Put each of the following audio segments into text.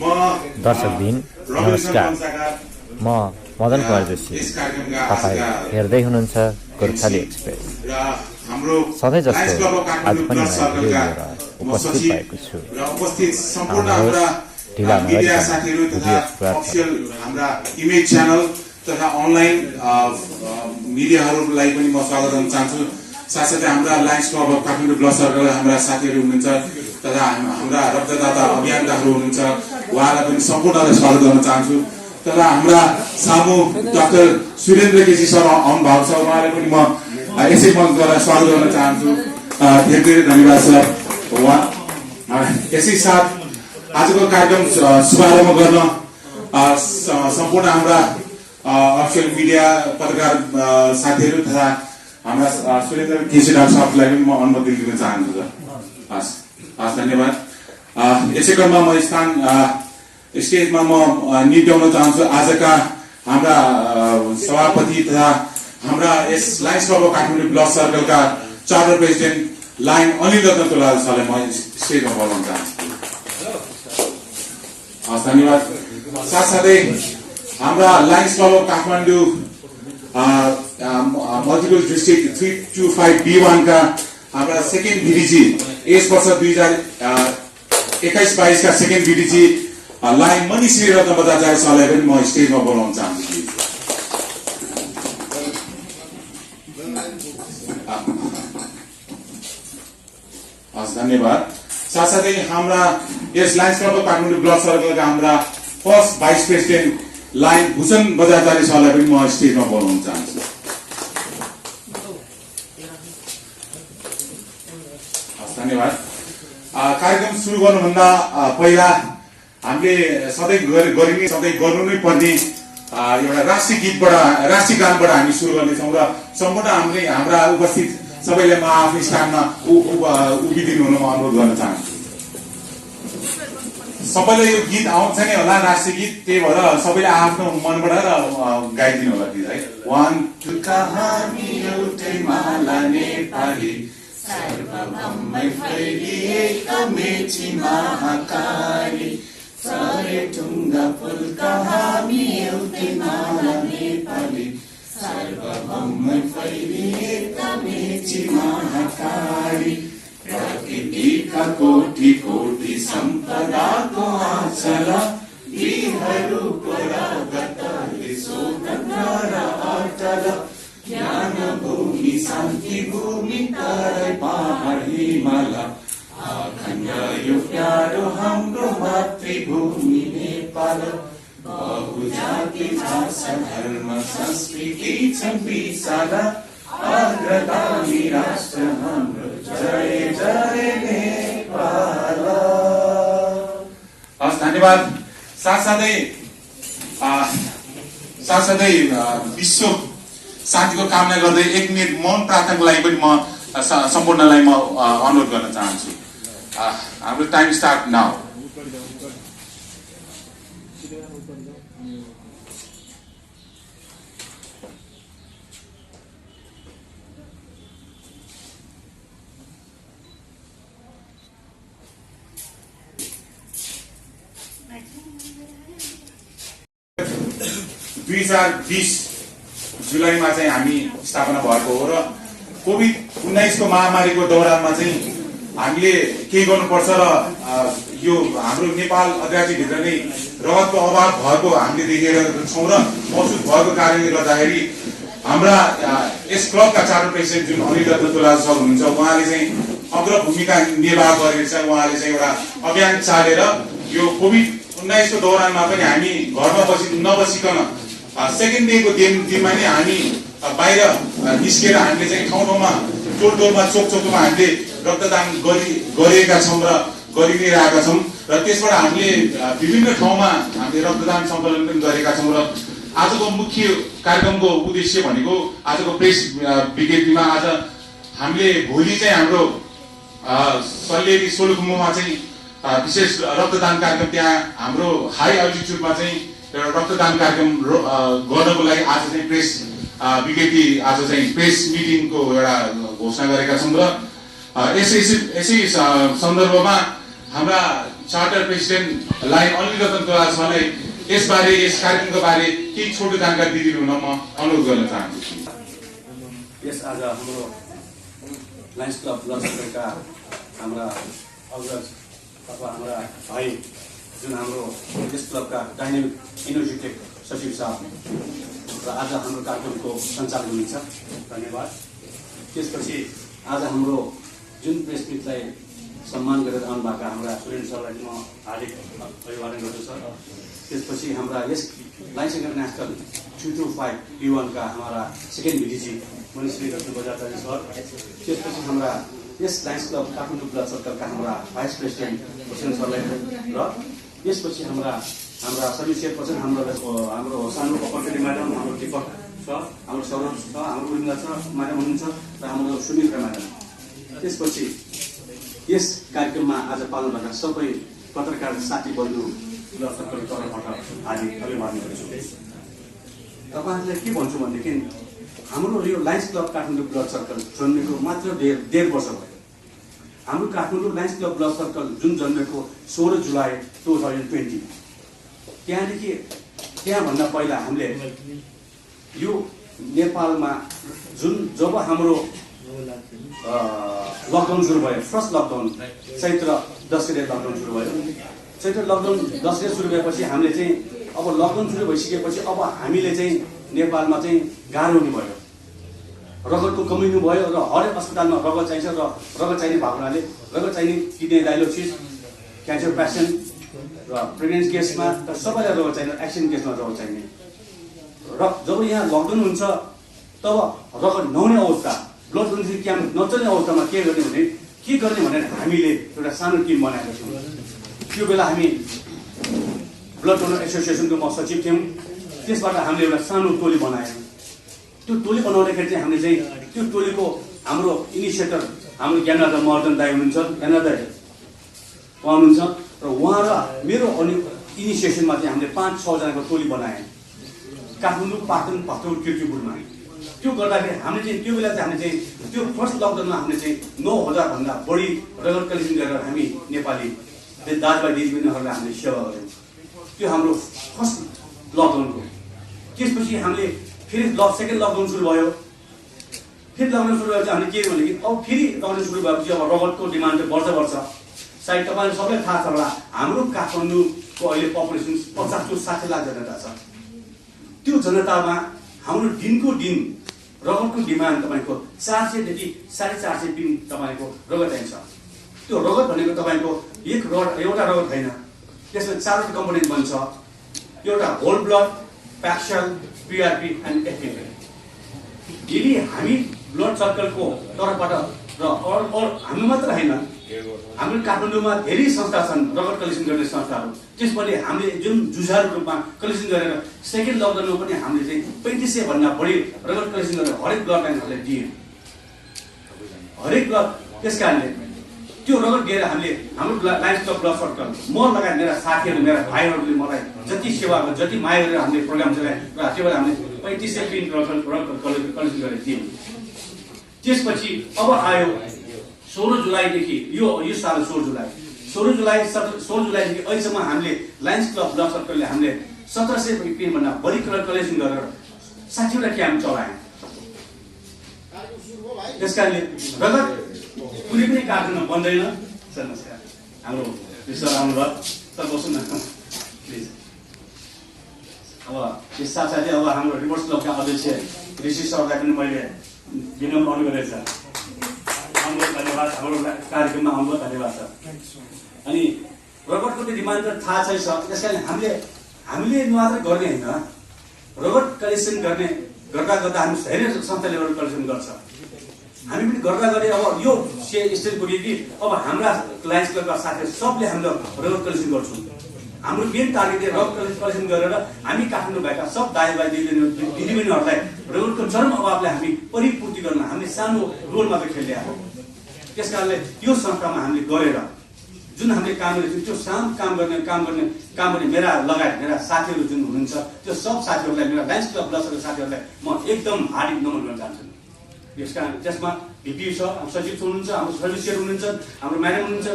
दर्शकबिन नमस्कार, म मदन कुमार जोशी। तपाईँ हेर्दै हुनुहुन्छ गोर्खाली एक्सप्रेस। सधैँ जस्तो आज पनि म भिडियो लिएर उपस्थित भएको छु। ढिला नगरिकन भिडियो सुरुवात हाम्रा इमेज च्यानल तथा अनलाइन मिडियाहरूलाई पनि म स्वागत गर्न चाहन्छु। साथसाथै हाम्रा lions club of Kathmandu blood circle हाम्रा साथीहरू हुनुहुन्छ तथा हाम्रा रक्तदाता अभियन्ताहरू हुनुहुन्छ, उहाँलाई पनि सम्पूर्णलाई स्वागत गर्न चाहन्छु। तथा हाम्रा सामु डाक्टर सुरेन्द्र केसी सर आउनुभएको छ, उहाँलाई पनि म यसै मञ्चद्वारा स्वागत गर्न चाहन्छु। धेरै धेरै धन्यवाद सर। यसै साथ आजको कार्यक्रम शुभारम्भ गर्न सम्पूर्ण हाम्रा अफिसियल मिडिया पत्रकार साथीहरू तथा हाम्रा सुरेन्द्र केसी डाक्टर साहबलाई पनि म अनुमति दिन चाहन्छु। हस् हस्, धन्यवाद। यसै क्रममा म स्टेजमा म निम्त्याउन चाहन्छु आजका हाम्रा सभापति तथा हाम्रा यस lions club of Kathmandu block सर्कलका charter president lion Anil Ratna Tulal सरलाई म स्टेजमा बोलाउन चाहन्छु। हस्, धन्यवाद। साथसाथै हाम्रा lions club of Kathmandu multiple district 325B1 का हाम्रा सेकेन्ड भिडिजी यस वर्ष 2021-22 का second VDG lion Mani Shri Ratna Bajracharya सरलाई पनि म स्टेजमा बोलाउन चाहन्छु। हस्, धन्यवाद। साथसाथै हाम्रा यस lions club of Kathmandu block सर्कलका हाम्रा first vice president lion Bhushan Bajracharya सरलाई पनि म स्टेजमा बोलाउन चाहन्छु। धन्यवाद। कार्यक्रम सुरु गर्नुभन्दा पहिला हामीले सधैँ गरिने सधैँ गर्नु नै पर्ने एउटा राष्ट्रिय गानबाट हामी सुरु गर्नेछौँ र सम्पूर्ण हाम्रा उपस्थित सबैलाई म आफ्नो स्थानमा उभिदिनु हुन म अनुरोध गर्न चाहन्छु। सबैलाई यो गीत आउँछ नै होला, राष्ट्रिय गीत, त्यही भएर सबैले आफ्नो मनबाट गाइदिनु होला गीत है। वान टु कहानी एउटै माला नेपाली सर्वभौमै फैलिएका मेची महाकाली, सरे टुङ्गा फुलका हामी एउटै माला नेपाली सर्वभौमै फैलिएका मेची महाकाली, प्रकृतिका कोटि कोटि सम्पदाको आँचल यीहरूको रगतले स्वतन्त्र र अटल, ज्ञान भूमि शान्ति भूमि तराई पहाड हिमाल, अखण्ड यो प्यारो हाम्रो मातृभूमि नेपाल, बहुजाति भाषा धर्म संस्कृति छन् विशाल, अग्रगामी राष्ट्र हाम्रो जय जय नेपाल। हस्, धन्यवाद। साथसाथै विश्व शान्तिको कामना गर्दै 1 मिनट मौन प्रार्थनाको लागि पनि म सम्पूर्णलाई म अनुरोध गर्न चाहन्छु। हाम्रो टाइम स्टार्ट नाउ। जुलाईमा चाहिँ हामी स्थापना भएको हो र कोभिड-19 को महामारीको दौरानमा चाहिँ हामीले के गर्नुपर्छ र यो हाम्रो नेपाल अधिराज्यभित्र नै रगतको अभाव भएको हामीले देखेका छौँ र महसुस भएको कारणले गर्दाखेरि हाम्रा यस क्लबका चार्टर प्रेसिडेन्ट जुन अनिल रत्न तुलाल सर हुनुहुन्छ, उहाँले चाहिँ अग्र भूमिका निर्वाह गरेको छ। उहाँले चाहिँ एउटा अभियान चालेर यो कोभिड-19 को दौरानमा पनि हामी घरमा नबसिकन सेकेन्ड डेको दिनमा नै हामी बाहिर निस्केर हामीले चाहिँ ठाउँ ठाउँमा टोलमा चोकमा हामीले रक्तदान गरिरहेका छौँ र गरि नै रहेका छौँ र त्यसबाट हामीले विभिन्न ठाउँमा हामीले रक्तदान सङ्कलन पनि गरेका छौँ। र आजको मुख्य कार्यक्रमको उद्देश्य भनेको आजको प्रेस विज्ञप्तिमा आज हामीले भोलि चाहिँ हाम्रो सल्लेरी सोलुखुम्बुमा चाहिँ विशेष रक्तदान कार्यक्रम, त्यहाँ हाम्रो हाई अल्टिट्युडमा चाहिँ एउटा रक्तदान कार्यक्रम गर्नको लागि आज चाहिँ प्रेस विज्ञप्ति, आज चाहिँ प्रेस मिटिङको एउटा घोषणा गरेका छौँ। र यसै सन्दर्भमा हाम्रा चार्टर प्रेसिडेन्टलाई अनिल रतन तोलाछलाई यसबारे यस कार्यक्रमको बारे केही छोटो जानकारी दिदिनु हुन म अनुरोध गर्न चाहन्छु। यस आज हाम्रो लायन्स क्लब लक्ष्मीका हाम्रा अग्रज अथवा हाम्रा भाइ जुन हाम्रो यस क्लबका डाइनामिक इनोभेटिभ सचिव साहब र आज हाम्रो कार्यक्रमको सञ्चालन हुनेछ, धन्यवाद। त्यसपछि आज हाम्रो जुन प्रेस मिटलाई सम्मान गरेर आउनुभएका हाम्रा सुरेन्द्र सरलाई म हार्दिक अभिवादन गर्छु सर। त्यसपछि हाम्रा यस लायन्स इन्टरनेसनल 225 P1 का हमारा सेकेन्ड भिडिजी मनिश्री रत्न बजाचार्य सर। त्यसपछि हाम्रा यस लायन्स क्लब काठमाडौँ ब्लक सर्कलका हाम्रा भाइस प्रेसिडेन्ट हुसेन सरलाई र यसपछि हाम्रा सबै चेयरपर्सन हाम्रो सानो कपटी म्याडम, हाम्रो दीपक छ, हाम्रो सौरभ छ, हाम्रो उर्मिला छ म्याडम हुनुहुन्छ र हाम्रो सुमित्रा म्याडम। त्यसपछि यस कार्यक्रममा आज पाल्नु भएका सबै पत्रकार साथीबन्धु ब्लक सर्कलको तर्फबाट हार्दिक अभिवादन गर्छु। तपाईँहरूलाई के भन्छु भनेदेखि हाम्रो यो lions club Kathmandu blood circle जन्मेको मात्र डेढ वर्ष भयो। हाम्रो Kathmandu lions club blood circle जुन जन्मेको 16 जुलाई 2020, त्यहाँभन्दा पहिला हामीले यो नेपालमा जब हाम्रो लकडाउन सुरु भयो, फर्स्ट लकडाउन चैत्र 10 गते लकडाउन सुरु भयो। चैत्र लकडाउन 10 गते सुरु भएपछि हामीले चाहिँ अब लकडाउन सुरु भइसकेपछि अब हामीले चाहिँ नेपालमा चाहिँ गाह्रो हुने भयो, रगतको कमी हुने भयो र हरेक अस्पतालमा रगत चाहिन्छ र रगत चाहिने भएको हुनाले रगत चाहिने किडनी डायलिसिस, क्यान्सर पेसेन्ट र प्रेग्नेन्सी केसमा त सबैलाई रगत चाहिने, एक्सिडेन्ट केसमा रगत चाहिने र जब यहाँ लकडाउन हुन्छ तब रगत नहुने अवस्था, ब्लड डोनेसन क्याम्प नचल्ने अवस्थामा के गर्ने भनेर हामीले एउटा सानो टिम बनाएका थियौँ। त्यो बेला हामी ब्लड डोनर एसोसिएसनको म सचिव थियौँ। त्यसबाट हामीले एउटा सानो टोली बनायौँ। त्यो टोली बनाउँदाखेरि चाहिँ हामीले चाहिँ त्यो टोलीको हाम्रो इनिसिएटर हाम्रो ज्ञानराज महर्जन दाई हुनुहुन्छ, ज्ञानराज दाई उहाँ हुनुहुन्छ र उहाँ र मेरो इनिसिएसनमा चाहिँ हामीले 5-6 जनाको टोली बनायौँ काठमाडौँ, पाटन, भक्तपुर, किर्तिपुरमा। त्यो गर्दाखेरि हामीले चाहिँ त्यो बेला चाहिँ हामीले चाहिँ त्यो फर्स्ट लकडाउनमा हामीले चाहिँ 9,000 भन्दा बढी रगत कलेक्सन गरेर हामी नेपाली दाजुभाइ दिदीबहिनीहरूलाई हामीले सेवा गऱ्यौँ। त्यो हाम्रो फर्स्ट लकडाउनको। त्यसपछि हामीले फेरि सेकेन्ड लकडाउन सुरु भयो। फेरि लकडाउन सुरु भएपछि हामीले के भने अब फेरि लकडाउन सुरु भएपछि अब रगतको डिमान्ड चाहिँ बढ्छ। सायद तपाईँहरू सबैलाई थाहा छ होला, हाम्रो काठमाडौँको अहिले पपुलेसन 50-60 लाख जनता छ। त्यो जनतामा हाम्रो दिनको दिन रगतको डिमान्ड तपाईँको 400 देखि 450 दिन तपाईँको रगत चाहिन्छ। त्यो रगत भनेको तपाईँको एउटा रगत होइन, त्यसमा 4वटा कम्पोनेन्ट बन्छ। एउटा होल ब्लड, प्याक्सल, PRP एन्ड FPP। यदि हामी ब्लड सर्कलको तर्फबाट र हामी मात्र होइन, हाम्रो काठमाडौँमा धेरै संस्था छन् रगत कलेक्सन गर्ने संस्थाहरू। त्यसपछि हामीले जुन जुझारू रूपमा कलेक्सन गरेर सेकेन्ड लकडाउनमा पनि हामीले चाहिँ 3500 भन्दा बढी रगत कलेक्सन गरेर हरेक ब्लड ब्याङ्कहरूलाई दियौँ, हरेक ब्लड। त्यस कारणले त्यो रगत दिएर हामीले हाम्रो लायन्स क्लब ब्लड सर्कल, म लगायत मेरा साथीहरू, मेरा भाइहरूले मलाई जति सेवा जति माया गरेर हामीले प्रोग्राम चलायौँ र त्यो बेला हामीले 3500 पिन रगत कलेक्सन गरेर दियौँ। त्यसपछि अब आयो 16 जुलाईदेखि यो साल 16 जुलाईदेखि अहिलेसम्म हामीले लायन्स क्लब ब्लक सर्कलले हामीले 1700 पिन भन्दा बढी कलेक्सन गरेर 60वटा क्याम्प चलायौँ। त्यस कारणले रगत कुनै पनि कार्यक्रममा बन्दैन। सर नमस्कार, हाम्रो सर आउनुभयो, सर बस्नु न प्लिज। अब यस साथसाथै अब हाम्रो रिभर्स क्लबका अध्यक्ष ऋषि सरलाई पनि मैले विनम्र अनुरोध गरेको छ। धन्यवाद, हाम्रो कार्यक्रममा आउनुभयो, धन्यवाद सर। अनि रगतको त्यो डिमान्ड त थाहा छैछ, त्यस कारण हामीले मात्र गर्ने होइन, रगत कलेक्सन गर्दा हामी धेरै संस्थाले रगत कलेक्सन गर्छ। हामी पनि गर्दा गर्दै अब यो स्टेज पुग्यो कि अब हाम्रा लायन्स क्लबका साथीहरू सबले हामीले रगत कलेक्सन गर्छौँ। हाम्रो मेन टार्गेट रगत कलेक्सन गरेर हामी काठमाडौँ भएका सब दाजुभाइ दिदीबहिनीहरूलाई रगतको चरम अभावलाई हामी परिपूर्ति गर्न हामीले सानो रोल मात्र खेलिरहेको हो। त्यस कारणले यो संस्थामा हामीले गरेर जुन हामीले काम गरेको त्यो सानो काम गर्ने मेरा लगायत मेरा साथीहरू जुन हुनुहुन्छ त्यो सब साथीहरूलाई, मेरा लायन्स क्लब ब्लकका साथीहरूलाई म एकदम हार्दिक नमन गर्न चाहन्छु। त्यस कारण त्यसमा भिपी छ, सचिव हुनुहुन्छ, हाम्रो सदस्यहरू हुनुहुन्छ, हाम्रो म्याडम हुनुहुन्छ,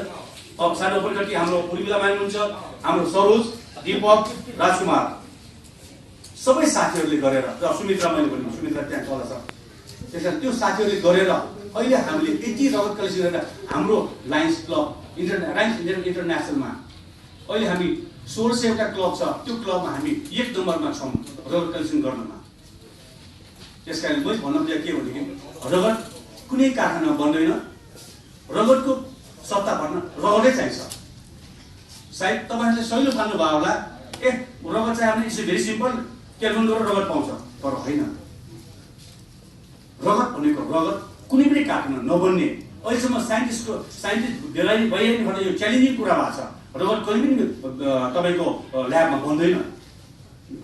अब सानो परिकटी हाम्रो उर्मिला म्याम हुनुहुन्छ, हाम्रो सरोज, दीपक, राजकुमार सबै साथीहरूले गरेर र सुमित्रा मैले भन्नु सुमित्रा त्यहाँ तल छ। त्यसैले त्यो साथीहरूले गरेर अहिले हामीले यति रगत कलेक्सन गरेर हाम्रो लायन्स क्लब इन्टरनेसनलमा अहिले हामी 1600 क्लब छ। त्यो क्लबमा हामी 1 नम्बरमा छौँ रगत कलेक्सन गर्नमा। त्यसकारण मैले भन्न खोजेको के भनेदेखि रगत कुनै कारखाना बन्दैन, रगतको सत्ता भर्न रगतै चाहिन्छ। सायद तपाईँहरूले सहिलो ठान्नुभयो होला, रगत चाहिँ हामीले इट्स भेरी सिम्पल, क्याल्कुलेट गरेर रगत पाउँछ, तर होइन। रगत भनेको रगत कुनै पनि कारखाना नबन्ने अहिलेसम्म साइन्टिस्ट वैज्ञानिकहरूले यो च्यालेन्जिङ कुरा भएको छ। रगत कहिले पनि तपाईँको ल्याबमा बन्दैन।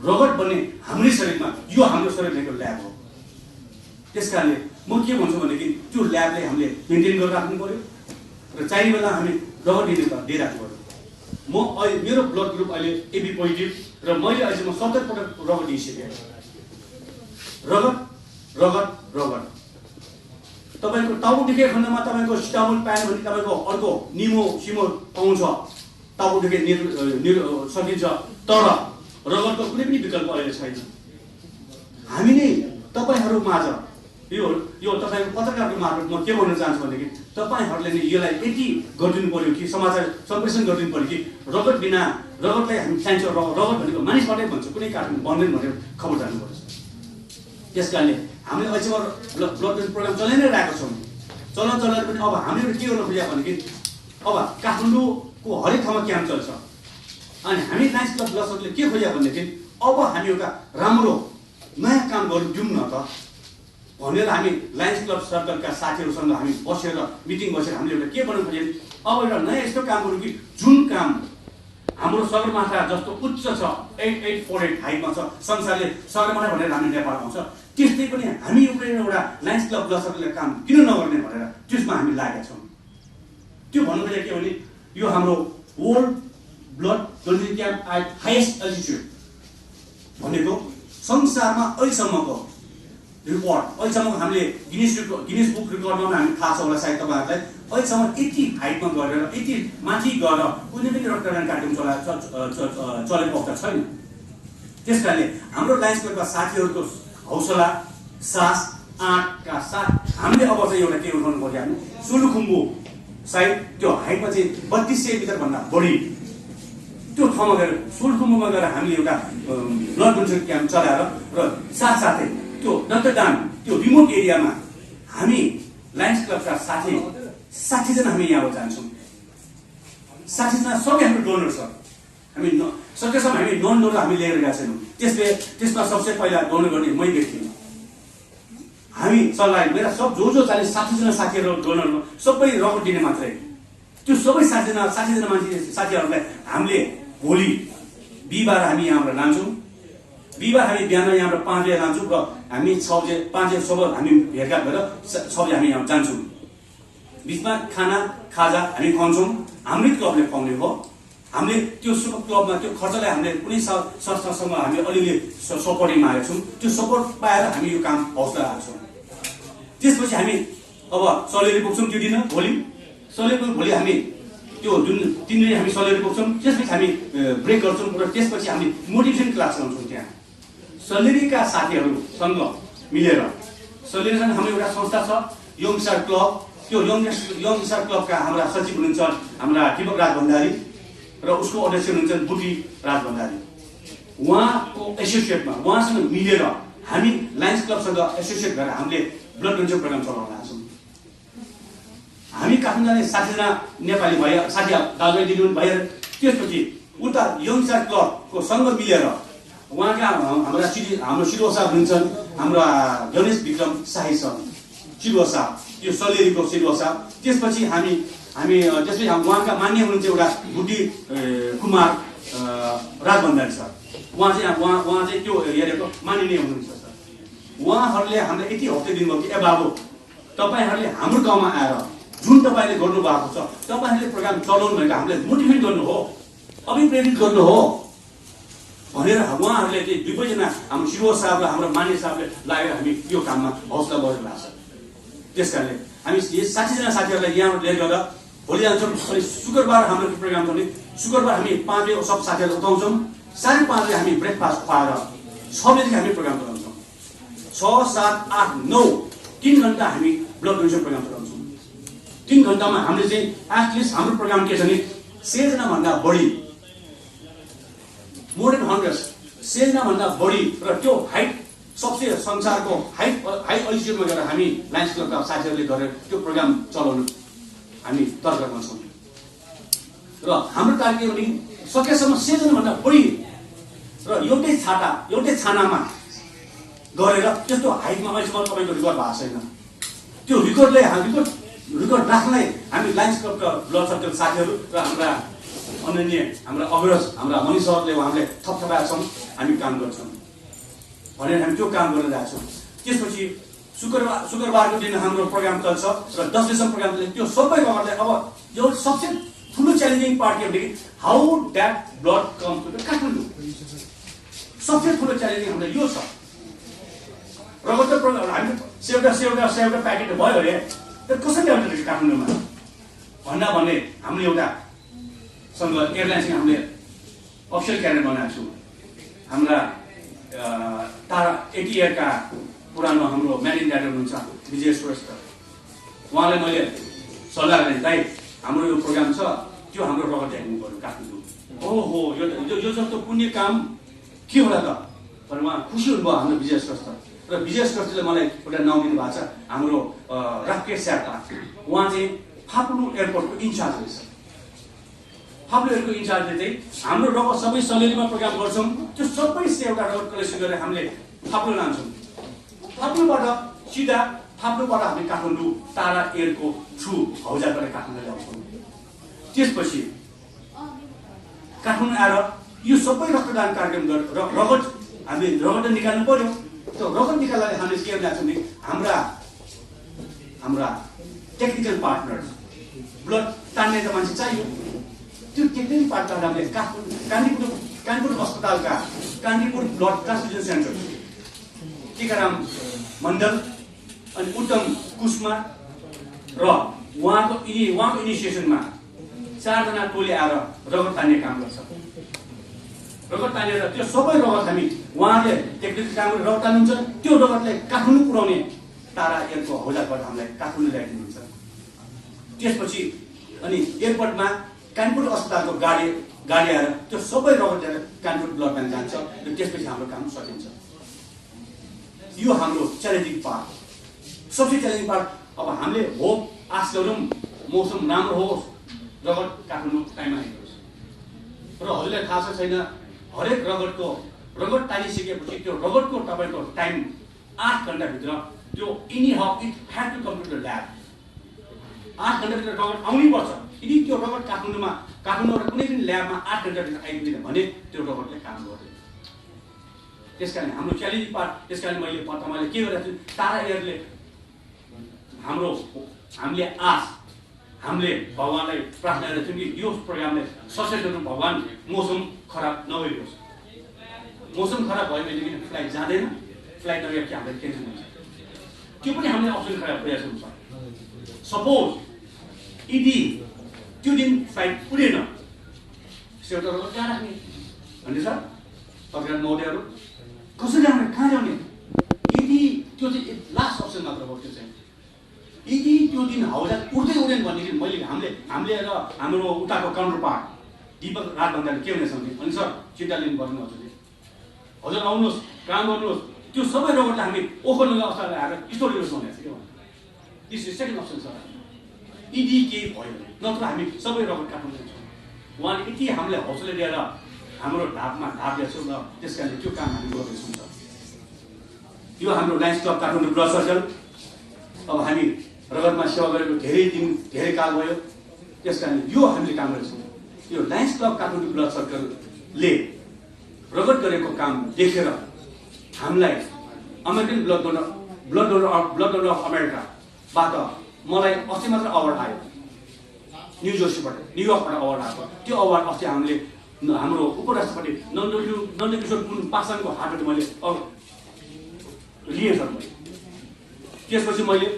रगत बन्ने हाम्रै शरीरमा, यो हाम्रो शरीरको ल्याब हो। त्यस कारणले म के भन्छु भनेदेखि त्यो ल्याबले हामीले मेन्टेन गरेर राख्नु पर्यो र चाहिने बेला हामी रगत दिइराख्नु पर्यो। म अहिले मेरो ब्लड ग्रुप अहिले एबी पोजिटिभ र मैले अहिलेसम्म 70 पटक रगत दिइसकेँ। रगत रगत रगत तपाईँको टाउको दुखेको खण्डमा तपाईँको स्टामोल पाएन भने तपाईँको अर्को निमो सिमो पाउँछ, टाउको दुखे सकिन्छ, तर रगतको कुनै पनि विकल्प अहिले छैन। हामी नै तपाईँहरू माझ यो तपाईँको पत्रकारको मार्फत म के भन्न चाहन्छु भनेदेखि तपाईँहरूले नै यसलाई यति गरिदिनु पर्यो कि समाचार सम्प्रेषण गरिदिनु पर्यो कि रगत बिना रगतलाई हामी चाहिन्छ, रगत भनेको मानिसबाटै भन्छ, कुनै कारण बन्दैन भनेर खबर जानुपर्छ। त्यस कारणले हामीले अहिलेसम्म ब्लड डोनेसन प्रोग्राम चलाइ नै रहेको छौँ। चलाएर पनि अब हामीले के गर्नु खोजेको भनेदेखि अब काठमाडौँको हरेक ठाउँमा क्याम्प चल्छ अनि हामी लायन्स क्लब ब्लसरले के खोजेको भनेदेखि अब हामी एउटा राम्रो नयाँ काम गर्नु दिउँ न त भनेर हामी लायन्स क्लब सर्कलका साथीहरूसँग हामी बसेर मिटिङ बसेर हामीले एउटा के गर्नु खोजेको अब एउटा नयाँ यस्तो काम गरौँ कि जुन काम हाम्रो सगरमाथा जस्तो उच्च छ 8848 हाइटमा छ, संसारले सगरमाथा भनेर हामी नेपाल आउँछ, त्यस्तै पनि हामी एउटा लायन्स क्लब ब्लसरले काम किन नगर्ने भनेर त्यसमा हामी लागेका छौँ। त्यो भन्नु खोजेको के भने यो हाम्रो world blood donation camp at highest altitude भनेको संसारमा अहिलेसम्मको रिपोर्ट, अहिलेसम्म हामीले गिनिस बुक रिकर्डमा हामी थाहा छ होला सायद तपाईँहरूलाई, अहिलेसम्म यति हाइटमा गरेर यति माथि गएर कुनै पनि रक्तदान कार्यक्रम चलेको अवस्था छैन। त्यस कारणले हाम्रो लायन्स क्लबका साथीहरूको हौसला सास आँटका साथ हामीले अब चाहिँ एउटा के उठाउनु पर्यो, हामी सोलुखुम्बु सायद त्यो हाइटमा चाहिँ 3200 मिटरभन्दा बढी त्यो ठाउँमा गएर सोलुखुम्बुमा गएर हामीले एउटा ब्लड डोनेसन क्याम्प चलाएर र साथसाथै त्यो रक्तदान त्यो रिमोट एरियामा हामी लायन्स क्लबका 60 जना हामी यहाँबाट जान्छौँ। 60 जना सबै हाम्रो डोनर छ। हामी सकेसम्म हामी नन डोनर हामी लिएर गएका छैनौँ। त्यसमा सबसे पहिला डोनर गर्ने मै व्यक्ति हुँ। हामी सल्लाह मेरा सब जो 60 जना साथीहरू डोनर सबै रगत दिने मात्रै, त्यो सबै 60 जना मान्छे साथीहरूलाई हामीले भोलि बिहिबार हामी यहाँबाट लान्छौँ। बिहिबार हामी बिहान यहाँबाट 5 बजे लान्छौँ र हामी 6 बजे 5 बजेसम्म हामी भेटघाट भएर 6 बजे हामी यहाँ जान्छौँ। बिचमा खाजा हामी खुवाउँछौँ, हाम्रै क्लबले खुवाउने हो। हामीले त्यो क्लबमा त्यो खर्चलाई हामीले कुनै संस्थासँग हामी अलिअलि सपोर्टिङ मागेका छौँ। त्यो सपोर्ट पाएर हामी यो काम हौसला आएको छौँ। त्यसपछि हामी अब सलेरी पुग्छौँ त्यो दिन भोलि भोलि हामी त्यो जुन 3 दिन हामी सलेरी पुग्छौँ। त्यसपछि हामी ब्रेक गर्छौँ र त्यसपछि हामी मोटिभेसन क्लास लाउँछौँ। त्यहाँ सलेरीका साथीहरूसँग मिलेर सलेरीसँग हाम्रो एउटा संस्था छ यङ स्टार क्लब। त्यो यङ स्टार क्लबका हाम्रा सचिव हुनुहुन्छ हाम्रा दीपक राज भण्डारी र उसको अध्यक्ष हुनुहुन्छ बुटी राज भण्डारी। उहाँको एसोसिएटमा उहाँसँग मिलेर हामी लायन्स क्लबसँग एसोसिएट भएर हामीले ब्लड डोनेसन प्रोग्राम चलाउन लाग्छौँ। हामी काठमाडौँ 60 जना नेपाली भए साथी दाजुभाइ दिदीबहिनी भएर त्यसपछि उता यङ स्टार क्लबको सँग मिलेर उहाँका हाम्रो शिरोह साहब हुन्छन्, हाम्रा गणेश विक्रम शाही छ शिरोह साहब, त्यो सलेरीको शिरोह साहब। त्यसपछि हामी त्यसपछि उहाँका मान्य हुनुहुन्छ एउटा बुद्धि कुमार राज भण्डारी सर। उहाँ चाहिँ त्यो एरियाको माननीय हुनुहुन्छ सर। उहाँहरूले हामीलाई यति हप्ते दिनुभयो कि ए बाबु तपाईँहरूले हाम्रो गाउँमा आएर जुन तपाईँले गर्नुभएको छ, तपाईँहरूले प्रोग्राम चलाउनु भएको हामीलाई मोटिभेट गर्नु हो, अभिप्रेरित गर्नु हो भनेर उहाँहरूले चाहिँ 2 जना हाम्रो शिरोह साहब र हाम्रो मान्य साहबले लागेर हामी यो काममा हौसला बढेर लाग्छ। त्यस कारणले हामी 60 जना साथीहरूलाई यहाँबाट लिएर गएर भोलि जान्छौँ अनि शुक्रबार हाम्रो प्रोग्राम छ भने शुक्रबार हामी 5 बजे सब साथीहरू उठाउँछौँ 5:30 बजे हामी ब्रेकफास्ट खुवाएर 6 बजेदेखि हामी प्रोग्राम चलाउँछौँ 6, 7, 8, 9 3 घण्टा हामी ब्लड डोनेसन प्रोग्राम चलाउँछौँ 3 घण्टामा हामीले चाहिँ एटलिस्ट हाम्रो प्रोग्राम के छ भने 100 जना भन्दा बढी मोर देन 100 100 जना भन्दा बढी र त्यो हाइट सबसे संसारको हाई अल्टिट्युडमा गएर हामी लायन्स क्लबका साथीहरूले गरेर त्यो प्रोग्राम चलाउनु हामी तर्कमा छौँ र हाम्रो टार्गेट भने सकेसम्म 100 जना भन्दा बढी र एउटै छानामा गरेर त्यस्तो हाइटमा अहिलेसम्म तपाईँको रिकर्ड भएको छैन त्यो रिकर्ड राख्नलाई हामी लायन्स क्लबका ब्लड सर्कल साथीहरू र हाम्रा अनन्य हाम्रा अग्रज हाम्रा मनिषहरूले उहाँले थपथपाएका छौँ हामी काम गर्छौँ भनेर हामी त्यो काम गर्न जान्छौँ त्यसपछि शुक्रबारको दिन हाम्रो प्रोग्राम चल्छ र 10 बजेसम्म प्रोग्राम चल्छ त्यो सबै रगतलाई अब यो सबसे ठुलो च्यालेन्जिङ पार्ट के भने how that blood come to the Kathmandu सबसे ठुलो च्यालेन्जिङ हामीलाई यो छ रगतको प्रोग्राम हामी सेउटा प्याकेट भयो अरे त्यो कसरी आउँछ काठमाडौँमा भन्ने हामीले एउटा सँग एयरलाइन्ससँग हामीले अफिसियल क्यारियर बनाएको छौँ हाम्रा तारा एटिएका पुरानो हाम्रो म्यानेजिङ डाइरेक्टर हुनुहुन्छ विजय श्रेष्ठ उहाँलाई मैले सल्लाह गरेँ दाइ हाम्रो यो प्रोग्राम छ त्यो हाम्रो रगत हेर्नु पर्यो काठमाडौँ ओहो यो जस्तो पुण्य काम के होला त तर उहाँ खुसी हुनुभयो हाम्रो विजय श्रेष्ठ र विजय श्रेष्ठले मलाई एउटा नाउँ दिनु भएको छ हाम्रो राकेश शेर्पा उहाँ चाहिँ फापुलु एयरपोर्टको इन्चार्ज रहेछ फापुलु एयरपोर्टको इन्चार्जले चाहिँ हाम्रो रगत सबै सलेरीमा प्रोग्राम गर्छौँ त्यो सबै एउटा रगत कलेक्सन गरेर हामीले फापुलु लान्छौँ फापुलुबाट सिधा फापुलुबाट हामी काठमाडौँ तारा एयरको थ्रु हौजाबाट काठमाडौँ ल्याउँछौँ त्यसपछि काठमाडौँ आएर यो सबै रक्तदान कार्यक्रम रगत हामीले रगत निकाल्नु पर्यो त्यो रगत निकाल्दा हामीले के गर्छौँ भने हाम्रा टेक्निकल पार्टनर ब्लड तान्ने त मान्छे चाहियो त्यो टेक्निकल पार्टनर हामीले कानपुर अस्पतालका Kanpur blood transfusion centre Tikaram Mandal अनि उत्तम कुसमा र उहाँको इनिसिएसनमा 4 जना टोली आएर रगत तान्ने काम गर्छ रगत तानेर त्यो सबै रगत हामी उहाँले टेक्निकल काम गरेर रगत तान्नुहुन्छ त्यो रगतलाई काठमाडौँ पुर्याउने तारा एयरको हौजाबाट हामीलाई काठमाडौँ ल्याइदिनुहुन्छ त्यसपछि अनि एयरपोर्टमा कानपुर अस्पतालको गाडी आएर त्यो सबै रगत ल्याएर कानपुर ब्लड ब्याङ्क जान्छ र त्यसपछि हाम्रो काम सकिन्छ यो हाम्रो च्यालेन्जिङ पार्ट सबसे च्यालेन्जिङ पार्ट अब हामीले होप आश गरौँ मौसम राम्रो होस् रगत काठमाडौँ टाइममा आइदियोस् र हजुरलाई थाहा छ छैन हरेक रगत तानिसकेपछि त्यो रगतको तपाईँको टाइम 8 घण्टाभित्र त्यो it had to come to the lab 8 घण्टाभित्र रगत आउनै पर्छ यदि त्यो रगत काठमाडौँमा कुनै पनि ल्याबमा 8 घण्टाभित्र आइदिँदैन भने त्यो रगतले काम गर्दैन त्यस कारण हाम्रो च्यालेन्जिङ पार्ट त्यस कारण मैले तपाईँलाई के गरेको छु तारा एयरले हामीले हामीले भगवानलाई प्रार्थना गरेको छौँ कि यो प्रोग्रामले सक्सेस गर्नु भगवान मौसम खराब नगरियोस् मौसम खराब भयो भनेदेखि फ्लाइट जाँदैन फ्लाइट नगएपछि हामीलाई टेन्सन हुन्छ त्यो पनि हामीले अप्सन खराब प्रयास हुन्छ सपोज यदि त्यो दिन फ्लाइट पुगेन सेउटा रगत कहाँ राख्ने भन्ने छ तपाईँहरू महोदयहरू कसरी हामीले कहाँ ल्याउने यदि त्यो चाहिँ लास्ट अप्सन मात्र हो त्यो चाहिँ यदि त्यो दिन हौजा उड्दैन भनेदेखि हामीले र हाम्रो उताको काउन्टर पार्ट दीपक रात भन्दाखेरि के हुनेछ भने अनि सर चिन्ता लिनु पर्दैन हजुर आउनुहोस् काम गर्नुहोस् त्यो सबै रगतलाई हामी ओखर नगएको अवस्थालाई आएर स्टोर लिनुहोस् भनेको छ के भन्नु this is second option sir यदि केही भयो नत्र हामी सबै रगत काट्नु सक्छौँ उहाँले यति हामीलाई हौसला दिएर हाम्रो ढापमा ढाप दिएछौँ र त्यस कारणले त्यो काम हामी गर्दैछौँ सर यो हाम्रो lions club Kathmandu blood circle अब हामी रगतमा सेवा गरेको धेरै काल भयो त्यस कारण यो हामीले काम गर्छौँ यो लायन्स क्लब काठमाडौँ ब्लड सर्कलले रगत गरेको काम देखेर हामीलाई अमेरिकन ब्लड डोनर अफ अमेरिकाबाट मलाई अस्ति मात्र अवार्ड आयो न्युयोर्कबाट अवार्ड आएको त्यो अवार्ड अस्ति हामीले हाम्रो उपराष्ट्रपति नन्दकिशोर पासवानको हातबाट मैले लिएँ सर मैले त्यसपछि मैले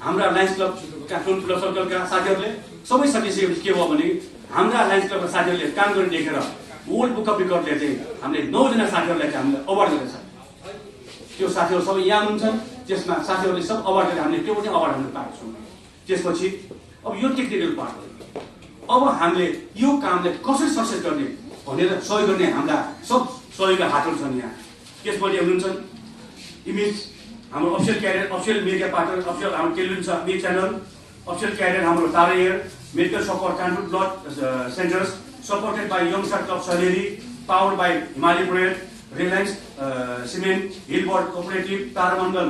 हाम्रा लायन्स क्लब काठमाडौँ ब्लड सर्कलका साथीहरूले सबै सकिसकेपछि के भयो भने हाम्रा लायन्स क्लबका साथीहरूले काम गर्ने देखेर वर्ल्ड बुक अफ रेकर्डले चाहिँ हामीले 9 जना साथीहरूलाई चाहिँ हामीले अवार्ड दिएको छ। त्यो साथीहरू सबै यहाँ हुन्छन्, त्यसमा साथीहरूले सब अवार्ड दिएर हामीले त्यो पनि अवार्ड हामीले पाएको छौँ। त्यसपछि अब यो टेक्निकल पार्ट हो। अब हामीले यो कामलाई कसरी सक्सेस गर्ने भनेर सहयोग गर्ने हाम्रा सब सहयोगी हातहरू छन् यहाँ। त्यसपछि हुनुहुन्छ इमेज हाम्रो official carrier, official media partner, official हाम्रो टेलिभिजन छ न्युज च्यानल, अफिसियल क्यारियर हाम्रो Tara air, medical support Kanpur blood centres, supported by young star club Saleri, powered by Himalaya bread, Reliance cement, Hillboard cooperative, Taramandal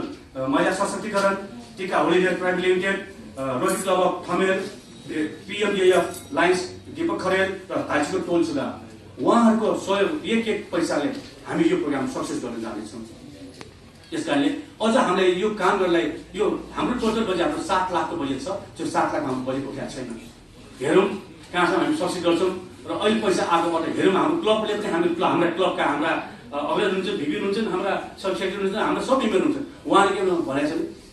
महिला सशक्तिकरण, Tika holidayer private limited, rotary club of Thamel, PMDF lions Deepak Kharel र high school टोल सुधा उहाँहरूको सहयोग एक पैसाले हामी यो प्रोग्राम सक्सेस गर्न जानेछौँ। त्यस कारणले अझ हामीले यो काम गर्नलाई यो हाम्रो टोटल बजेट हाम्रो 7 लाखको बजेट छ। त्यो 7 लाख हाम्रो बजेट उठाएको छैन। हेरौँ कहाँसम्म हामी सक्सेस गर्छौँ र अहिले पैसा आएकोबाट हेरौँ हाम्रो क्लबले पनि हाम्रा क्लबका हाम्रा अग्रज हुनुहुन्छ, भिपी हुनुहुन्छ, हाम्रा सब सेक्रेटरी हुनुहुन्छ, हाम्रा सब मेम्बर हुनुहुन्छ। उहाँले के भनेको छ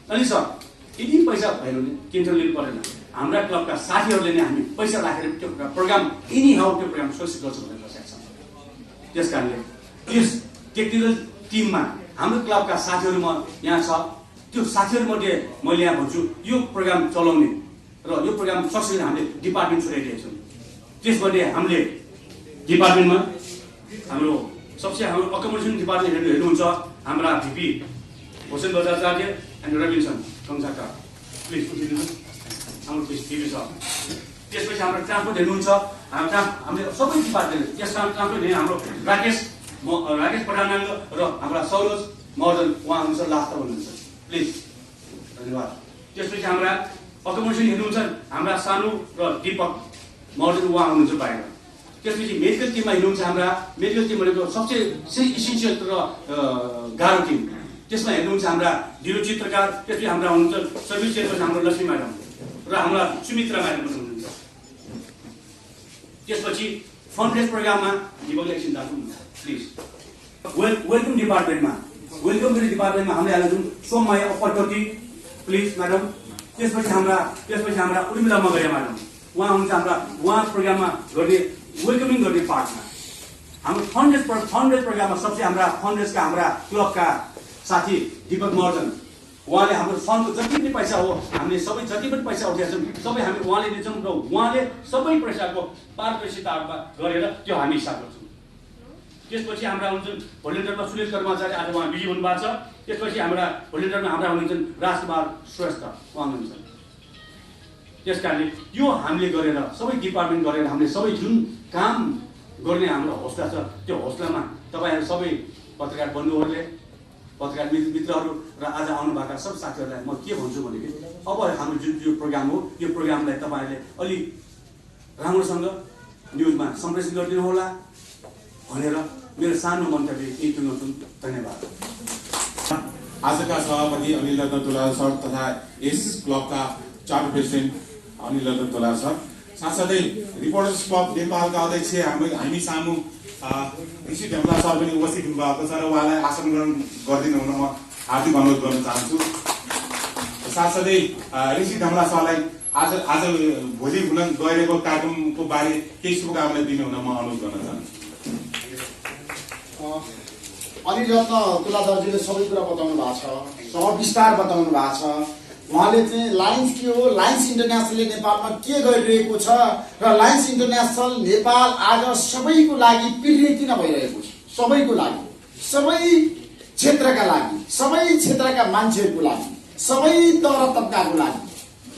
अनि सर यदि पैसा भएन भने टेन्सन लिनु परेन, हाम्रा क्लबका साथीहरूले नै हामी पैसा राखेर त्यो प्रोग्राम एनी हाउ त्यो प्रोग्राम सक्सेस गर्छौँ भनेर बसेका छौँ। त्यस कारणले यस टेक्निकल टिममा हाम्रो क्लबका साथीहरू म यहाँ छ। त्यो साथीहरूमध्ये मैले यहाँ भन्छु यो प्रोग्राम चलाउने र यो प्रोग्राम सक्सेस हामीले डिपार्टमेन्ट छोडाइदिएका छौँ। त्यसमध्ये हामीले डिपार्टमेन्टमा हाम्रो सबसे हाम्रो अकोमोडेसन डिपार्टमेन्ट हेर्नुहुन्छ हाम्रा VP Hossain Bajracharya and रविन्सन कङ्साका, please उठिदिनुहोस् हाम्रो भिपी छ। त्यसपछि हाम्रो ट्रान्सपोर्ट हेर्नुहुन्छ हामीले सबै डिपार्टमेन्ट यस ट्रान्सपोर्ट हाम्रो राकेश प्रधान र हाम्रा सरोज महर्जन उहाँ हुनुहुन्छ, लास्ट हुनुहुन्छ, प्लिज धन्यवाद। त्यसपछि हाम्रा अकोमोडेसन हेर्नुहुन्छ हाम्रा सानु र दीपक महर्जन उहाँ हुनुहुन्छ बाहिर। त्यसपछि मेडिकल टिममा हेर्नुहुन्छ हाम्रा मेडिकल टिम भनेको सबसे इसेन्सियल र गाह्रो टिम। त्यसमा हेर्नुहुन्छ हाम्रा ढिलो चित्रकार, त्यसपछि हाम्रा हुनुहुन्छ सर्भिस चेयरपर्सन हाम्रो लक्ष्मी म्याडम र हाम्रा सुमित्रा म्याडम पनि हुनुहुन्छ। त्यसपछि फन्ड प्रोग्राममा दीपकले एकछिन दाजु प्लिज वेलकम डिपार्टमेन्टमा हामीले हाल्छौँ सोममाया अपरपति प्लिज म्याडम। त्यसपछि हाम्रा उर्मिला मगरिया म्याडम उहाँ हुन्छ उहाँ प्रोग्राममा गर्ने वेलकमिङ गर्ने पार्टमा। हाम्रो फन्ड प्रोग्राममा सबसे हाम्रा फन्ड हाम्रा क्लबका साथी दीपक महर्जन उहाँले हाम्रो फन्डको जति पनि पैसा हो हामीले सबै जति पनि पैसा उठाएका छौँ सबै हामी उहाँले दिन्छौँ र उहाँले सबै पैसाको पारदर्शितामा गरेर त्यो हामी हिसाब गर्छौँ। त्यसपछि हाम्रा हुन्छन् भोलिन्टियरमा सुनिल कर्मचारी, आज उहाँ बिजी हुनुभएको छ। त्यसपछि हाम्रा भोलिन्टियरमा हाम्रा हुनुहुन्छ राजकुमार श्रेष्ठ उहाँ हुनुहुन्छ। त्यस कारणले यो हामीले गरेर सबै डिपार्टमेन्ट गरेर हामीले सबै जुन काम गर्ने हाम्रो हौसला छ त्यो हौसलामा तपाईँहरू सबै पत्रकार बन्धुहरूले, पत्रकार मित्रहरू र आज आउनुभएका सब साथीहरूलाई म के भन्छु भनेदेखि अब हाम्रो जुन यो प्रोग्राम हो यो प्रोग्रामलाई तपाईँहरूले अलि राम्रोसँग न्युजमा सम्प्रेषण गरिदिनु होला भनेर मेरो सानो मन्तव्य यही टुङ्गाउँछु। धन्यवाद। आजका सभापति अनिल रत्न तुलाल सर तथा यस क्लबका charter president Anil Ratna Tulal sir, साथसाथै रिपोर्टर्स क्लब नेपालका अध्यक्ष हामी सामु ऋषि ढेम्ला सर पनि उपस्थित हुनुभएको छ र उहाँलाई आसन ग्रहण गरिदिनु हुन म हार्दिक अनुरोध गर्न चाहन्छु। साथसाथै ऋषि ढेम्ला सरलाई आज भोलि हुन गइरहेको कार्यक्रमको बारे केही शुभकामना दिनु हुन म अनुरोध गर्न चाहन्छु। अनिल रत्न तुलाधरजीले सबै कुरा बताउनु भएको छ, सविस्तार बताउनु भएको छ। उहाँले चाहिँ लायन्स के हो, लायन्स इन्टरनेसनलले नेपालमा के गरिरहेको छ र लायन्स इन्टरनेसनल नेपाल आज सबैको लागि प्रिय किन भइरहेको छ, सबैको लागि, सबै क्षेत्रका लागि, सबै क्षेत्रका मान्छेहरूको लागि, सबै तह तबकाको लागि